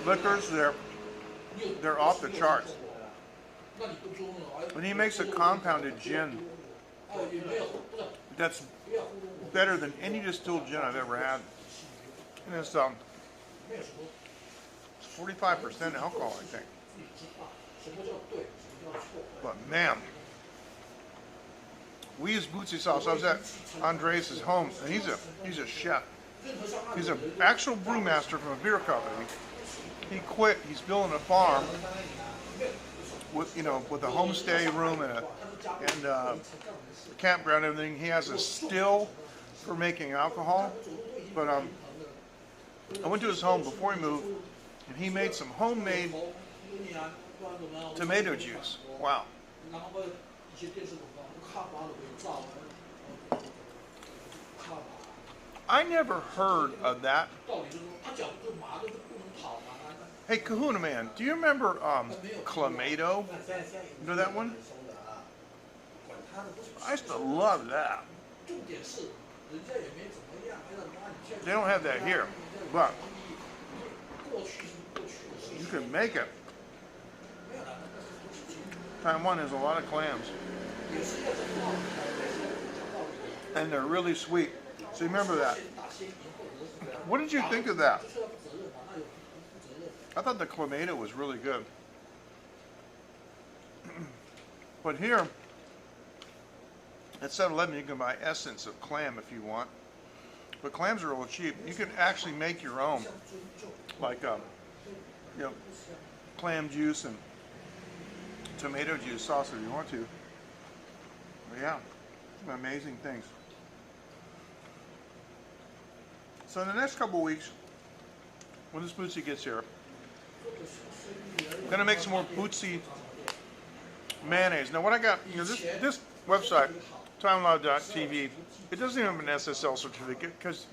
liquors. They're off the charts. When he makes a compounded gin that's better than any distilled gin I've ever had. And it's 45% alcohol, I think. But man, we use Bootsy sauce. I was at Andreas' home, and he's a chef. He's an actual brewmaster from a beer company. He quit. He's building a farm with a homestay room and a campground and everything. He has a still for making alcohol. But I went to his home before he moved, and he made some homemade tomato juice. Wow. I never heard of that. Hey, Kahuna Man, do you remember Clamato? You know that one? I used to love that. They don't have that here, but you can make it. Taiwan has a lot of clams, and they're really sweet. So remember that. What did you think of that? I thought the Clamato was really good. But here, at 7-Eleven, you can buy essence of clam if you want. But clams are real cheap. You can actually make your own, like clam juice and tomato juice sauce if you want to. But yeah, amazing things. So in the next couple of weeks, when this Bootsy gets here, I'm gonna make some more Bootsy mayonnaise. Now what I got, this website, TimeLive.tv, it doesn't even have an SSL certificate because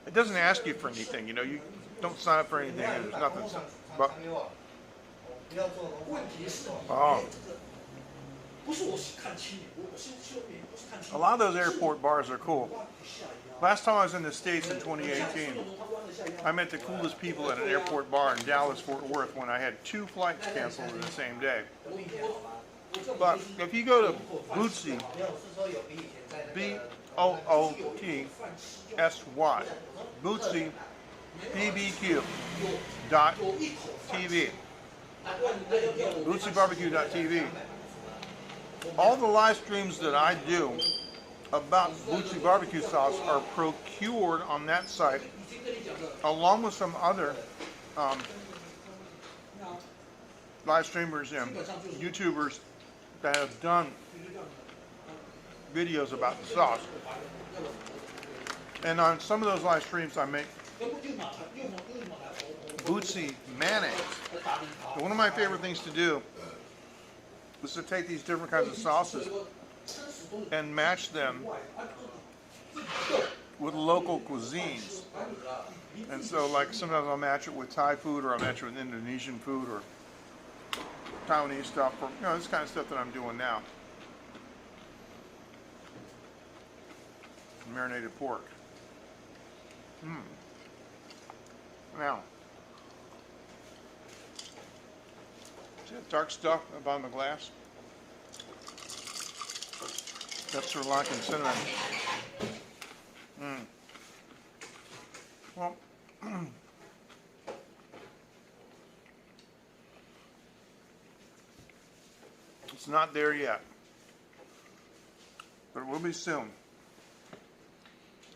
it doesn't ask you for anything. You don't sign up for anything. And there's nothing. But a lot of those airport bars are cool. Last time I was in the States in 2018, I met the coolest people at an airport bar in Dallas, Fort Worth when I had 2 flights canceled in the same day. But if you go to Bootsy, BOOTSY, Bootsy, BBQ.TV, BootsyBarbecue.tv, all the live streams that I do about Bootsy barbecue sauce are procured on that site, along with some other live streamers and YouTubers that have done videos about the sauce. And on some of those live streams, I make Bootsy mayonnaise. And one of my favorite things to do is to take these different kinds of sauces and match them with local cuisines. And so, like, sometimes I'll match it with Thai food, or I'll match it with Indonesian food, or Taiwanese stuff, or, you know, this kind of stuff that I'm doing now. Marinated pork. Now, see that dark stuff at the bottom of the glass? That's Sri Lankan cinnamon. Well, it's not there yet, but it will be soon.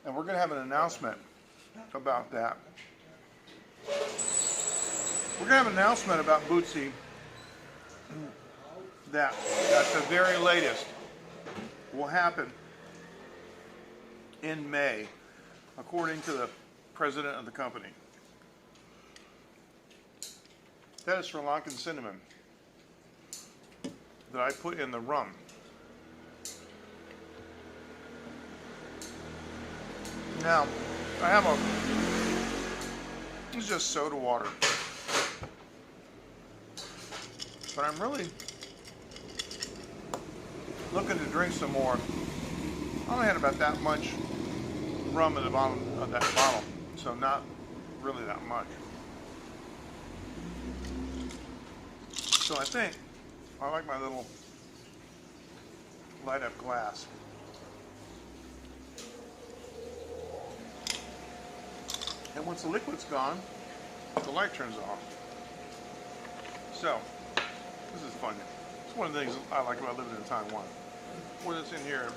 And we're going to have an announcement about that. We're going to have an announcement about Bootsy that at the very latest will happen in May, according to the president of the company. That is Sri Lankan cinnamon that I put in the rum. Now, I have it's just soda water. But I'm really looking to drink some more. I only had about that much rum at the bottom of that bottle, so not really that much. So I think I like my little light up glass. And once the liquid's gone, the light turns off. So, this is fun. It's one of the things I like about living in Taiwan. What is in here?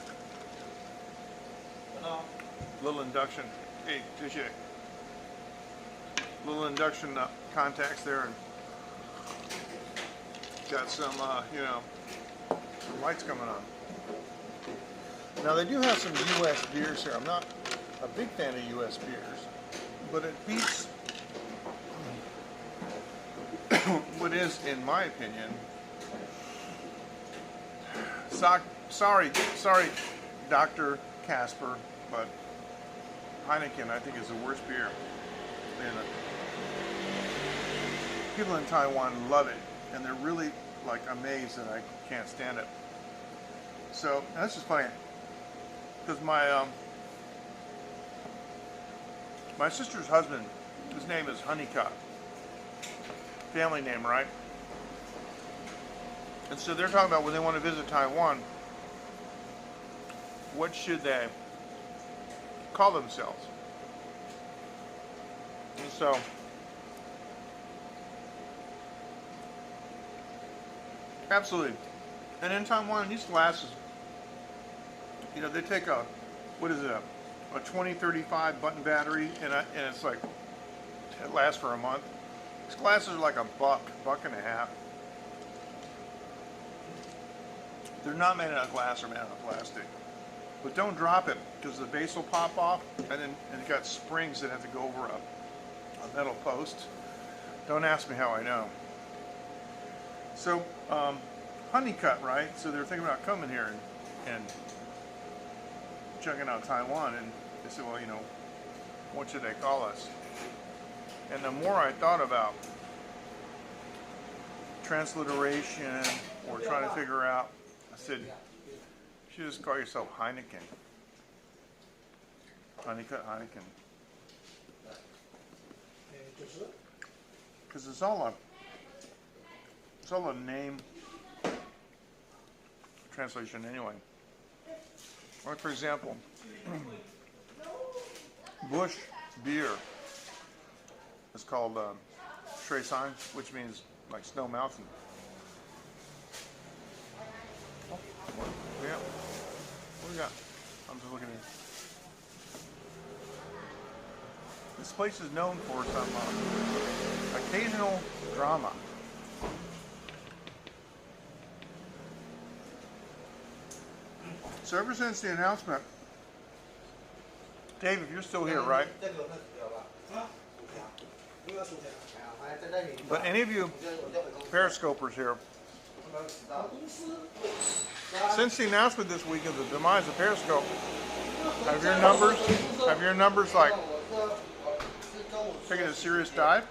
Little induction. Hey, touche. Little induction contacts there, and got some, you know, some lights coming on. Now they do have some U.S. beers here. I'm not a big fan of U.S. beers, but it beats what is, in my opinion, sorry, Dr. Casper, but Heineken, I think, is the worst beer. And people in Taiwan love it, and they're really like amazed that I can't stand it. So that's just funny, because my sister's husband, his name is Honeycutt, family name, right? And so they're talking about when they want to visit Taiwan, what should they call themselves? And so absolutely. And in Taiwan, these glasses, you know, they take a, what is it, a 2035 button battery, and it's like, it lasts for a month. These glasses are like $1, $1.50. They're not made out of glass, they're made out of plastic. But don't drop it, because the base will pop off, and it's got springs that have to go over a metal post. Don't ask me how I know. So, Honeycutt, right? So they're thinking about coming here and checking out Taiwan, and they said, well, you know, what should they call us? And the more I thought about transliteration or trying to figure out, I said, you should just call yourself Heineken. Honeycutt Heineken. Because it's all a name translation anyway. Like, for example, Bush beer is called Shui San, which means like Snow Mountain. Oh, yeah. What we got? I'm just looking at. This place is known for some occasional drama. So ever since the announcement, Dave, if you're still here, right? But any of you Periscopers here, since the announcement this week of the demise of Periscope, have your numbers like taking a serious dive?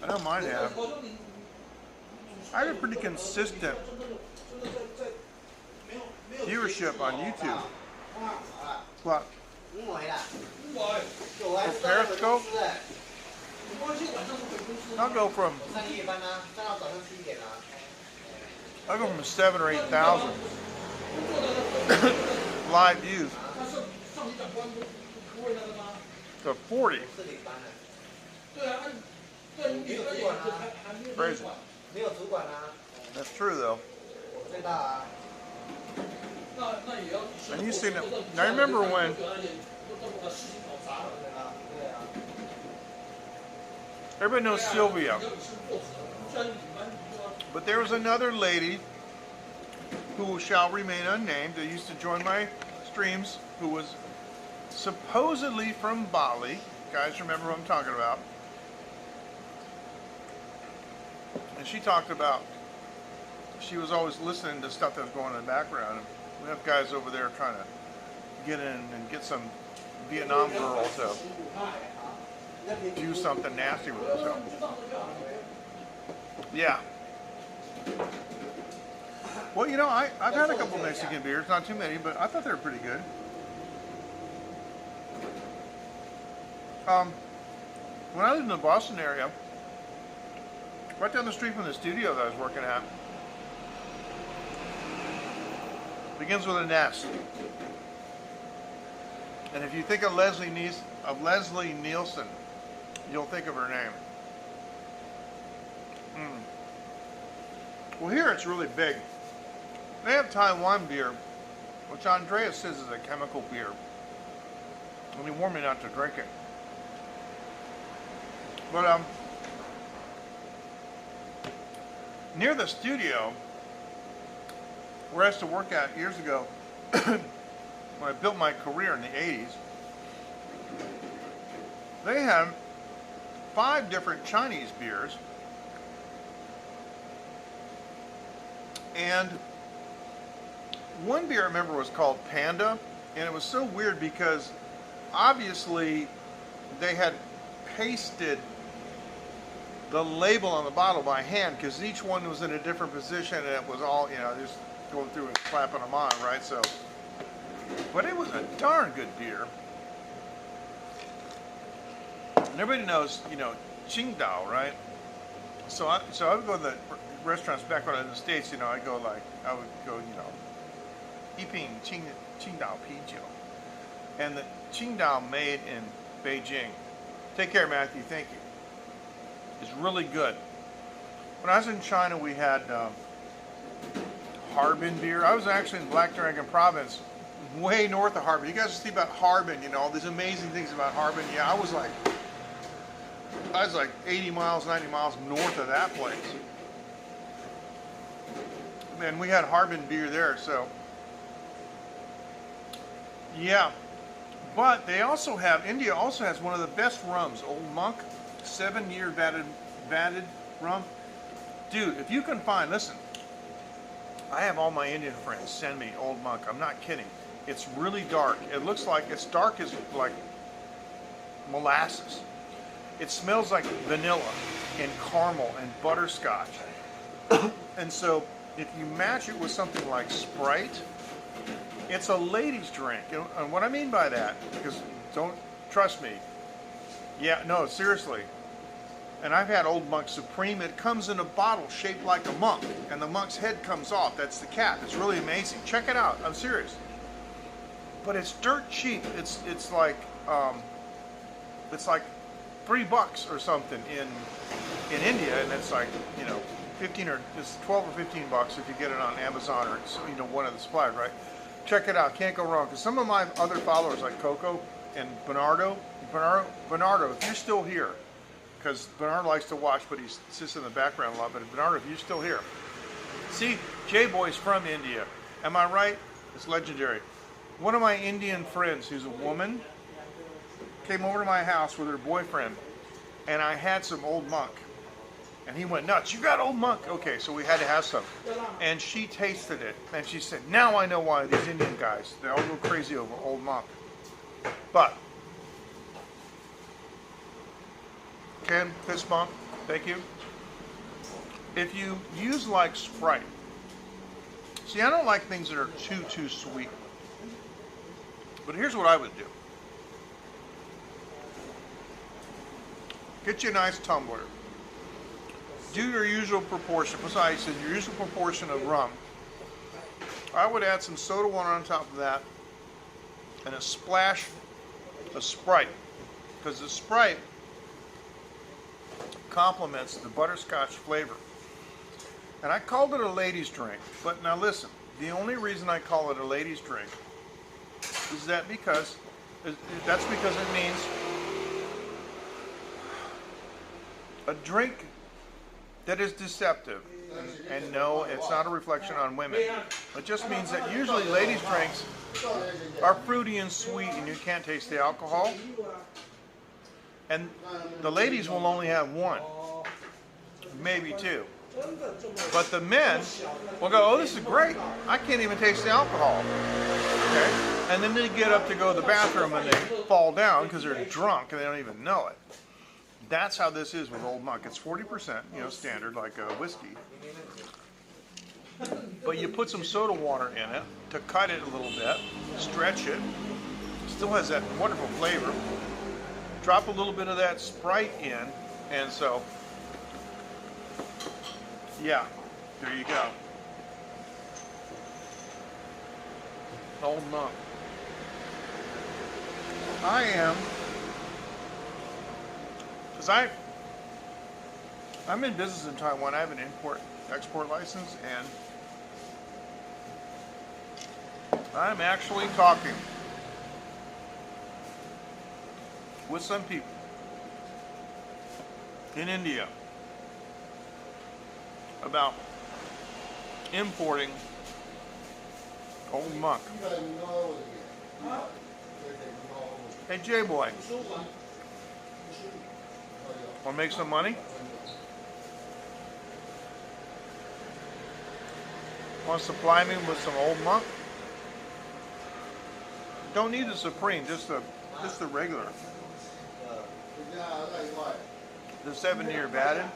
I know mine have. I have a pretty consistent viewership on YouTube. What? For Periscope, I'll go from 7,000 or 8,000 live views to 40. Crazy. That's true though. And you see them. I remember when everybody knows Sylvia, but there was another lady who shall remain unnamed that used to join my streams, who was supposedly from Bali. Guys, remember who I'm talking about? And she talked about she was always listening to stuff that was going on in the background. And we have guys over there trying to get in and get some Vietnam girl to do something nasty with herself. Yeah. Well, you know, I've had a couple Mexican beers, not too many, but I thought they were pretty good. When I lived in the Boston area, right down the street from the studio that I was working at, begins with an S. And if you think of Leslie Nielsen, you'll think of her name. Well, here it's really big. They have Taiwan beer, which Andreas says is a chemical beer. And he warned me not to drink it. But near the studio, where I used to work at years ago, when I built my career in the 80s, they had 5 different Chinese beers. And one beer I remember was called Panda, and it was so weird because obviously they had pasted the label on the bottle by hand because each one was in a different position and it was all, you know, just going through and clapping them on, right? So, but it was a darn good beer. And everybody knows, you know, Qingdao, right? So I would go to the restaurants back when I was in the States, you know, I would go, you know, Yiping Qingdao Pijiu. And the Qingdao made in Beijing. Take care, Matthew, thank you. It's really good. When I was in China, we had Harbin beer. I was actually in Black Dragon Province, way north of Harbin. You guys see about Harbin, you know, all these amazing things about Harbin. Yeah, I was like 80 miles, 90 miles north of that place. And we had Harbin beer there, so yeah. But they also have, India also has one of the best rums, Old Monk, 7-year vatted rum. Dude, if you can find, listen, I have all my Indian friends send me Old Monk. I'm not kidding. It's really dark. It looks like, it's dark as like molasses. It smells like vanilla and caramel and butterscotch. And so if you match it with something like Sprite, it's a ladies' drink. And what I mean by that, because don't trust me. Yeah, no, seriously. And I've had Old Monk Supreme. It comes in a bottle shaped like a monk, and the monk's head comes off. That's the cap. It's really amazing. Check it out. I'm serious. But it's dirt cheap. It's like $3 or something in India, and it's like, you know, 15 or it's 12 or 15 bucks if you get it on Amazon or, you know, one of the suppliers, right? Check it out. Can't go wrong. Because some of my other followers, like Coco and Bernardo, if you're still here, because Bernardo likes to watch, but he sits in the background a lot. But Bernardo, if you're still here, see, J-Boy's from India. Am I right? It's legendary. One of my Indian friends, who's a woman, came over to my house with her boyfriend, and I had some Old Monk. And he went nuts. You got Old Monk? Okay, so we had to have some. And she tasted it, and she said, now I know why these Indian guys, they all go crazy over Old Monk. But, Ken, fist bump, thank you. If you use like Sprite, see, I don't like things that are too sweet. But here's what I would do. Get you a nice tumbler. Do your usual proportion. Besides, your usual proportion of rum. I would add some soda water on top of that and a splash of Sprite. Because the Sprite complements the butterscotch flavor. And I called it a ladies' drink. But now listen, the only reason I call it a ladies' drink is that's because it means a drink that is deceptive. And no, it's not a reflection on women. It just means that usually ladies' drinks are fruity and sweet and you can't taste the alcohol. And the ladies will only have one, maybe two. But the men will go, oh, this is great. I can't even taste the alcohol. Okay? And then they get up to go to the bathroom and they fall down because they're drunk and they don't even know it. That's how this is with Old Monk. It's 40%, standard, like a whiskey. But you put some soda water in it to cut it a little bit, stretch it. Still has that wonderful flavor. Drop a little bit of that Sprite in, and so, yeah, there you go. Old Monk. I am, because I'm in business in Taiwan. I have an import-export license, and I'm actually talking with some people in India about importing Old Monk. Hey, J-Boy, want to make some money? Want to supply me with some Old Monk? Don't need the Supreme, just the regular. The 7-year batted.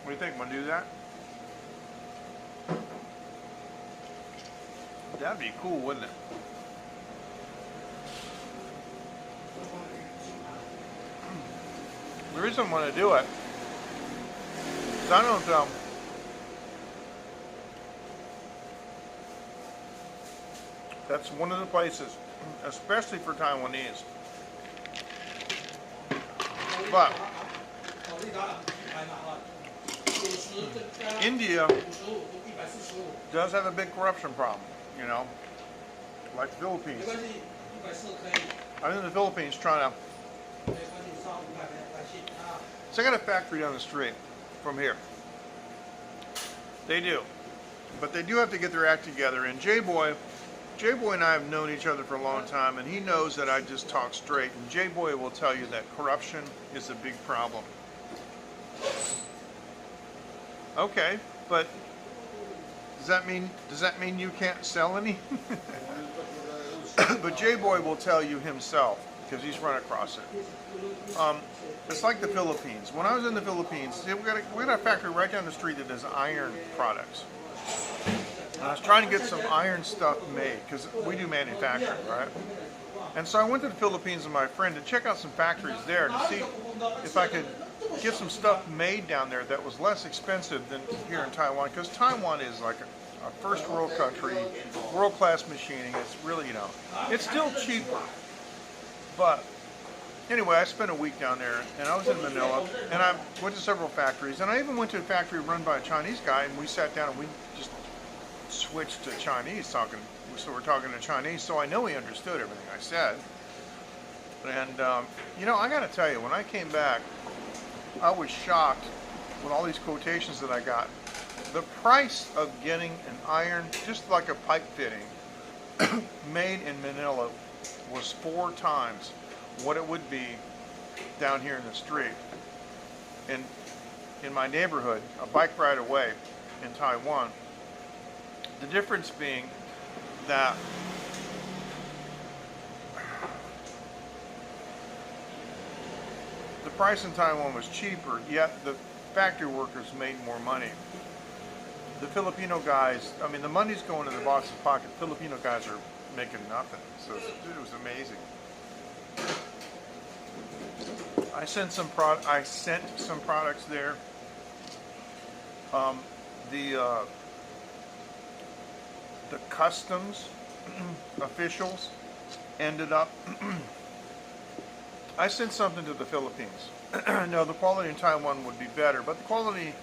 What do you think? Want to do that? That'd be cool, wouldn't it? The reason I want to do it is I don't that's one of the places, especially for Taiwanese. But India does have a big corruption problem, like the Philippines. I think the Philippines trying to. So I got a factory down the street from here. They do, but they do have to get their act together. And J-Boy and I have known each other for a long time, and he knows that I just talk straight. And J-Boy will tell you that corruption is a big problem. Okay, but does that mean you can't sell any? But J-Boy will tell you himself because he's run across it. It's like the Philippines. When I was in the Philippines, we got a factory right down the street that does iron products. And I was trying to get some iron stuff made because we do manufacturing, right? And so I went to the Philippines with my friend to check out some factories there to see if I could get some stuff made down there that was less expensive than here in Taiwan, because Taiwan is like a first world country, world-class machining. It's really, it's still cheaper. But anyway, I spent a week down there, and I was in Manila, and I went to several factories, and I even went to a factory run by a Chinese guy, and we sat down and we just switched to Chinese so we're talking to Chinese, so I know he understood everything I said. And, I got to tell you, when I came back, I was shocked with all these quotations that I got the price of getting an iron, just like a pipe fitting, made in Manila was 4 times what it would be down here in the street. In my neighborhood, a bike ride away in Taiwan, the difference being that the price in Taiwan was cheaper, yet the factory workers made more money. The Filipino guys, I mean, the money's going in the boss's pocket. Filipino guys are making nothing. So it was amazing. I sent some products there. The customs officials ended up. I sent something to the Philippines. No, the quality in Taiwan would be better, but the quality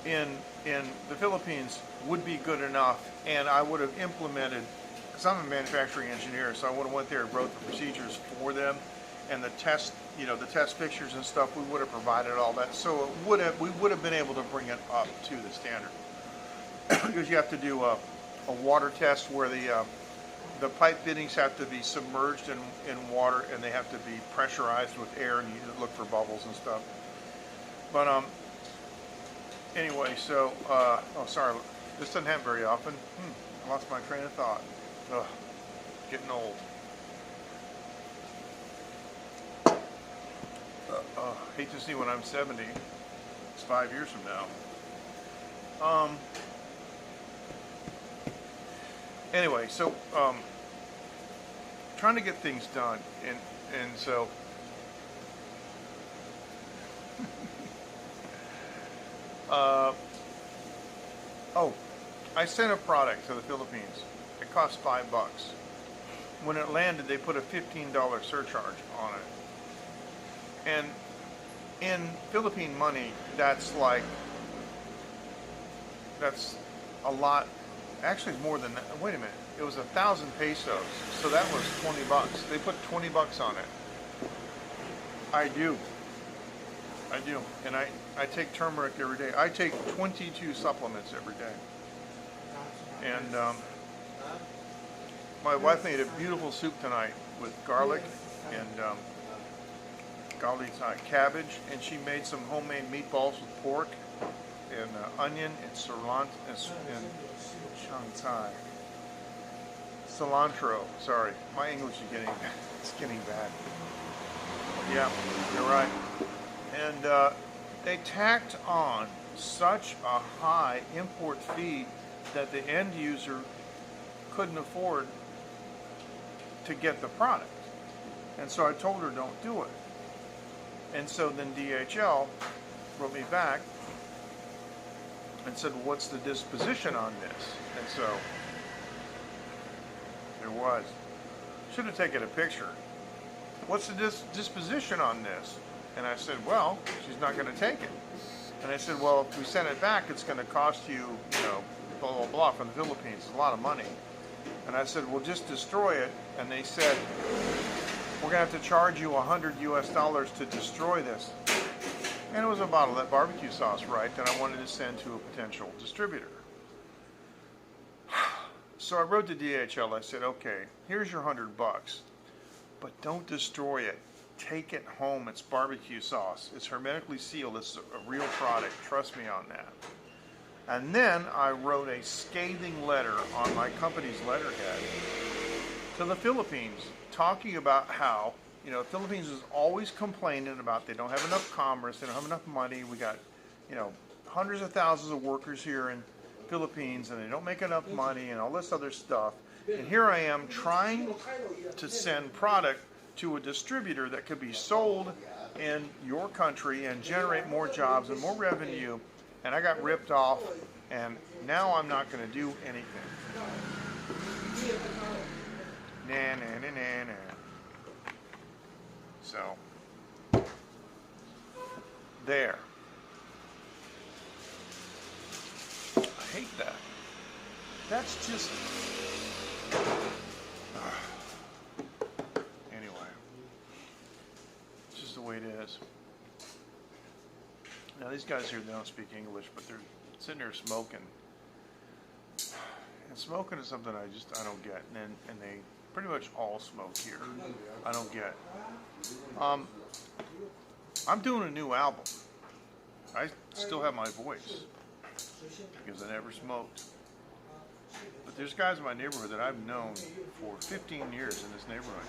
in the Philippines would be good enough, and I would have implemented, because I'm a manufacturing engineer, so I would have went there and wrote the procedures for them, and the test fixtures and stuff, we would have provided all that. So we would have been able to bring it up to the standard. Because you have to do a water test where the pipe fittings have to be submerged in water, and they have to be pressurized with air, and you look for bubbles and stuff. But anyway, so oh sorry, this doesn't happen very often. I lost my train of thought. Ugh, getting old. Hate to see when I'm 70. It's 5 years from now. Anyway, so trying to get things done, and so oh, I sent a product to the Philippines. It cost $5. When it landed, they put a $15 surcharge on it. And in Philippine money, that's a lot. Actually, it's more than that. Wait a minute. It was 1,000 pesos, so that was $20. They put $20 on it. I do, and I take turmeric every day. I take 22 supplements every day, and my wife made a beautiful soup tonight with garlic and cabbage, and she made some homemade meatballs with pork and onion and cilantro and cilantro. Sorry, my English is getting bad. Yeah, you're right. And they tacked on such a high import fee that the end user couldn't afford to get the product. And so I told her, don't do it. And so then DHL wrote me back and said, well, what's the disposition on this? And so there was. Should have taken a picture. What's the disposition on this? And I said, well, she's not going to take it. And I said, well, if we send it back, it's going to cost you, blah, blah, blah, from the Philippines. It's a lot of money. And I said, well, just destroy it. And they said, we're going to have to charge you $100 US to destroy this. And it was a bottle of that barbecue sauce, right, that I wanted to send to a potential distributor. So I wrote to DHL. I said, okay, here's your $100, but don't destroy it. Take it home. It's barbecue sauce. It's hermetically sealed. It's a real product. Trust me on that. And then I wrote a scathing letter on my company's letterhead to the Philippines, talking about how, Philippines is always complaining about they don't have enough commerce, they don't have enough money. We got, hundreds of thousands of workers here in Philippines, and they don't make enough money and all this other stuff. And here I am trying to send product to a distributor that could be sold in your country and generate more jobs and more revenue, and I got ripped off, and now I'm not going to do anything. Nah. So, there. I hate that. That's just... Anyway. It's just the way it is. Now, these guys here, they don't speak English, but sitting there smoking. And smoking is something I don't get. And they pretty much all smoke here. I don't get. I'm doing a new album. I still have my voice because I never smoked. But there's guys in my neighborhood that I've known for 15 years in this neighborhood,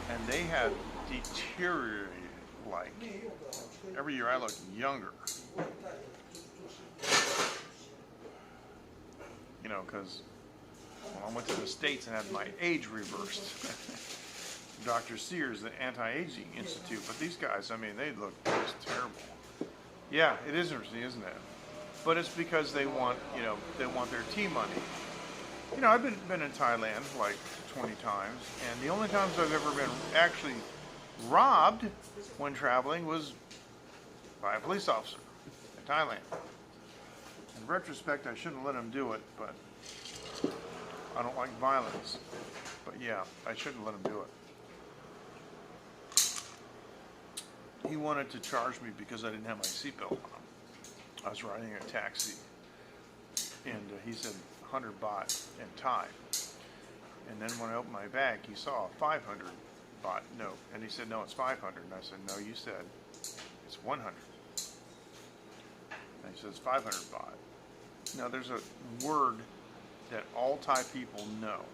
and they have deteriorated. Like every year, I look younger. You know, because I went to the States and had my age reversed. Dr. Sears, the Anti-Aging Institute, but these guys, I mean, they look just terrible. Yeah, it is interesting, isn't it? But it's because they want, you know, they want their tea money. You know, I've been in Thailand like 20 times, and the only times I've ever been actually robbed when traveling was by a police officer in Thailand. In retrospect, I shouldn't let him do it, but I don't like violence. But yeah, I shouldn't let him do it. He wanted to charge me because I didn't have my seatbelt on. I was riding a taxi, and he said 100 baht in Thai. And then when I opened my bag, he saw a 500 baht note, and he said, "No, it's 500." And I said, "No, you said it's 100." And he says 500 baht. Now there's a word that all Thai people know: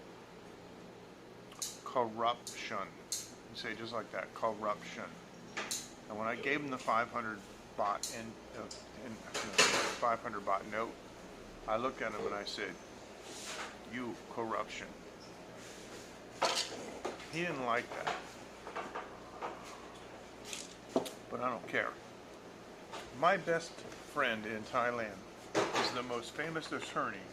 corruption. You say it just like that, corruption. And when I gave him the 500 baht in 500 baht note, I looked at him and I said, "You corruption." He didn't like that, but I don't care. My best friend in Thailand is the most famous attorney,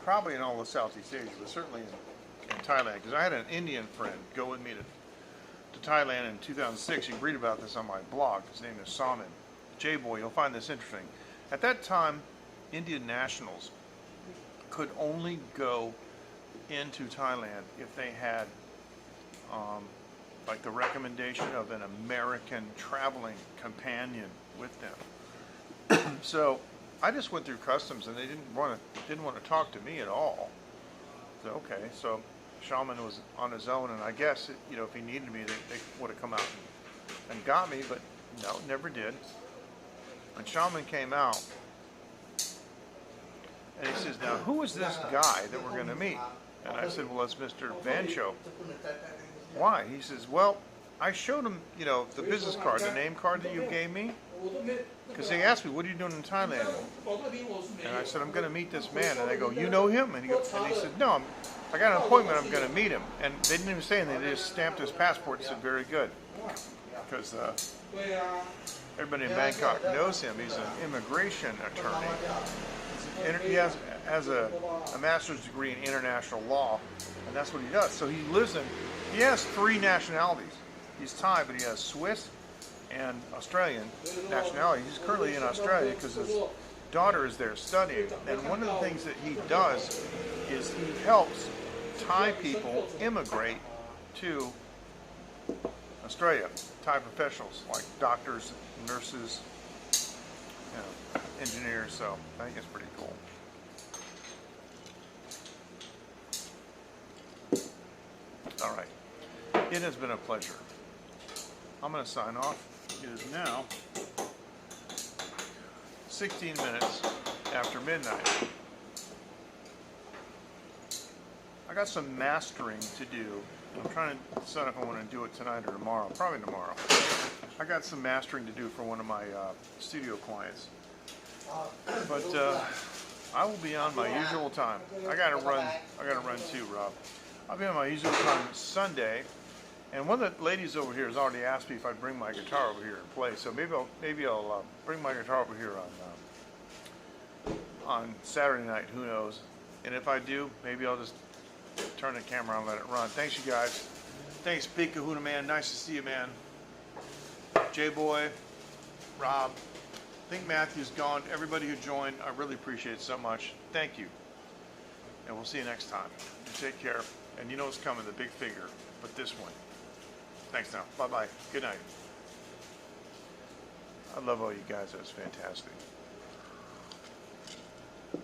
probably in all of Southeast Asia, but certainly in Thailand, because I had an Indian friend go with me to Thailand in 2006. You can read about this on my blog. His name is Salman. J-Boy, you'll find this interesting. At that time, Indian nationals could only go into Thailand if they had like the recommendation of an American traveling companion with them. So I just went through customs, and they didn't want to talk to me at all. So okay, so Shaman was on his own, and I guess you know, if he needed me, they would have come out and got me, but no, never did. And Shaman came out, and he says, "Now, who is this guy that we're going to meet?" And I said, "Well, it's Mr. Vancho." "Why?" He says, "Well, I showed him, you know, the business card, the name card that you gave me, because they asked me, 'What are you doing in Thailand?' And I said, 'I'm going to meet this man.' And they go, 'You know him?' And he said, 'No, I got an appointment. I'm going to meet him.' And they didn't even say anything. They just stamped his passport and said, 'Very good,' because everybody in Bangkok knows him. He's an immigration attorney. He has a master's degree in international law, and that's what he does. So he has 3 nationalities. He's Thai, but he has Swiss and Australian nationality. He's currently in Australia because his daughter is there studying. And one of the things that he does is he helps Thai people immigrate to Australia. Thai professionals like doctors, nurses, you know, engineers. So I think it's pretty cool. All right. It has been a pleasure. I'm going to sign off. It is now 16 minutes after midnight. I got some mastering to do. I'm trying to decide if I want to do it tonight or tomorrow. Probably tomorrow. I got some mastering to do for one of my studio clients. But I will be on my usual time. I gotta run too, Rob. I'll be on my usual time Sunday. And one of the ladies over here has already asked me if I'd bring my guitar over here and play. So maybe I'll bring my guitar over here on Saturday night. Who knows? And if I do, maybe I'll just turn the camera on and let it run. Thanks, you guys. Thanks, Big Kahuna Man. Nice to see you, man. J-Boy, Rob. I think Matthew's gone. Everybody who joined, I really appreciate it so much. Thank you. And we'll see you next time. You take care. And you know what's coming, the big figure, but this one. Thanks now. Bye-bye. Good night. I love all you guys. That was fantastic.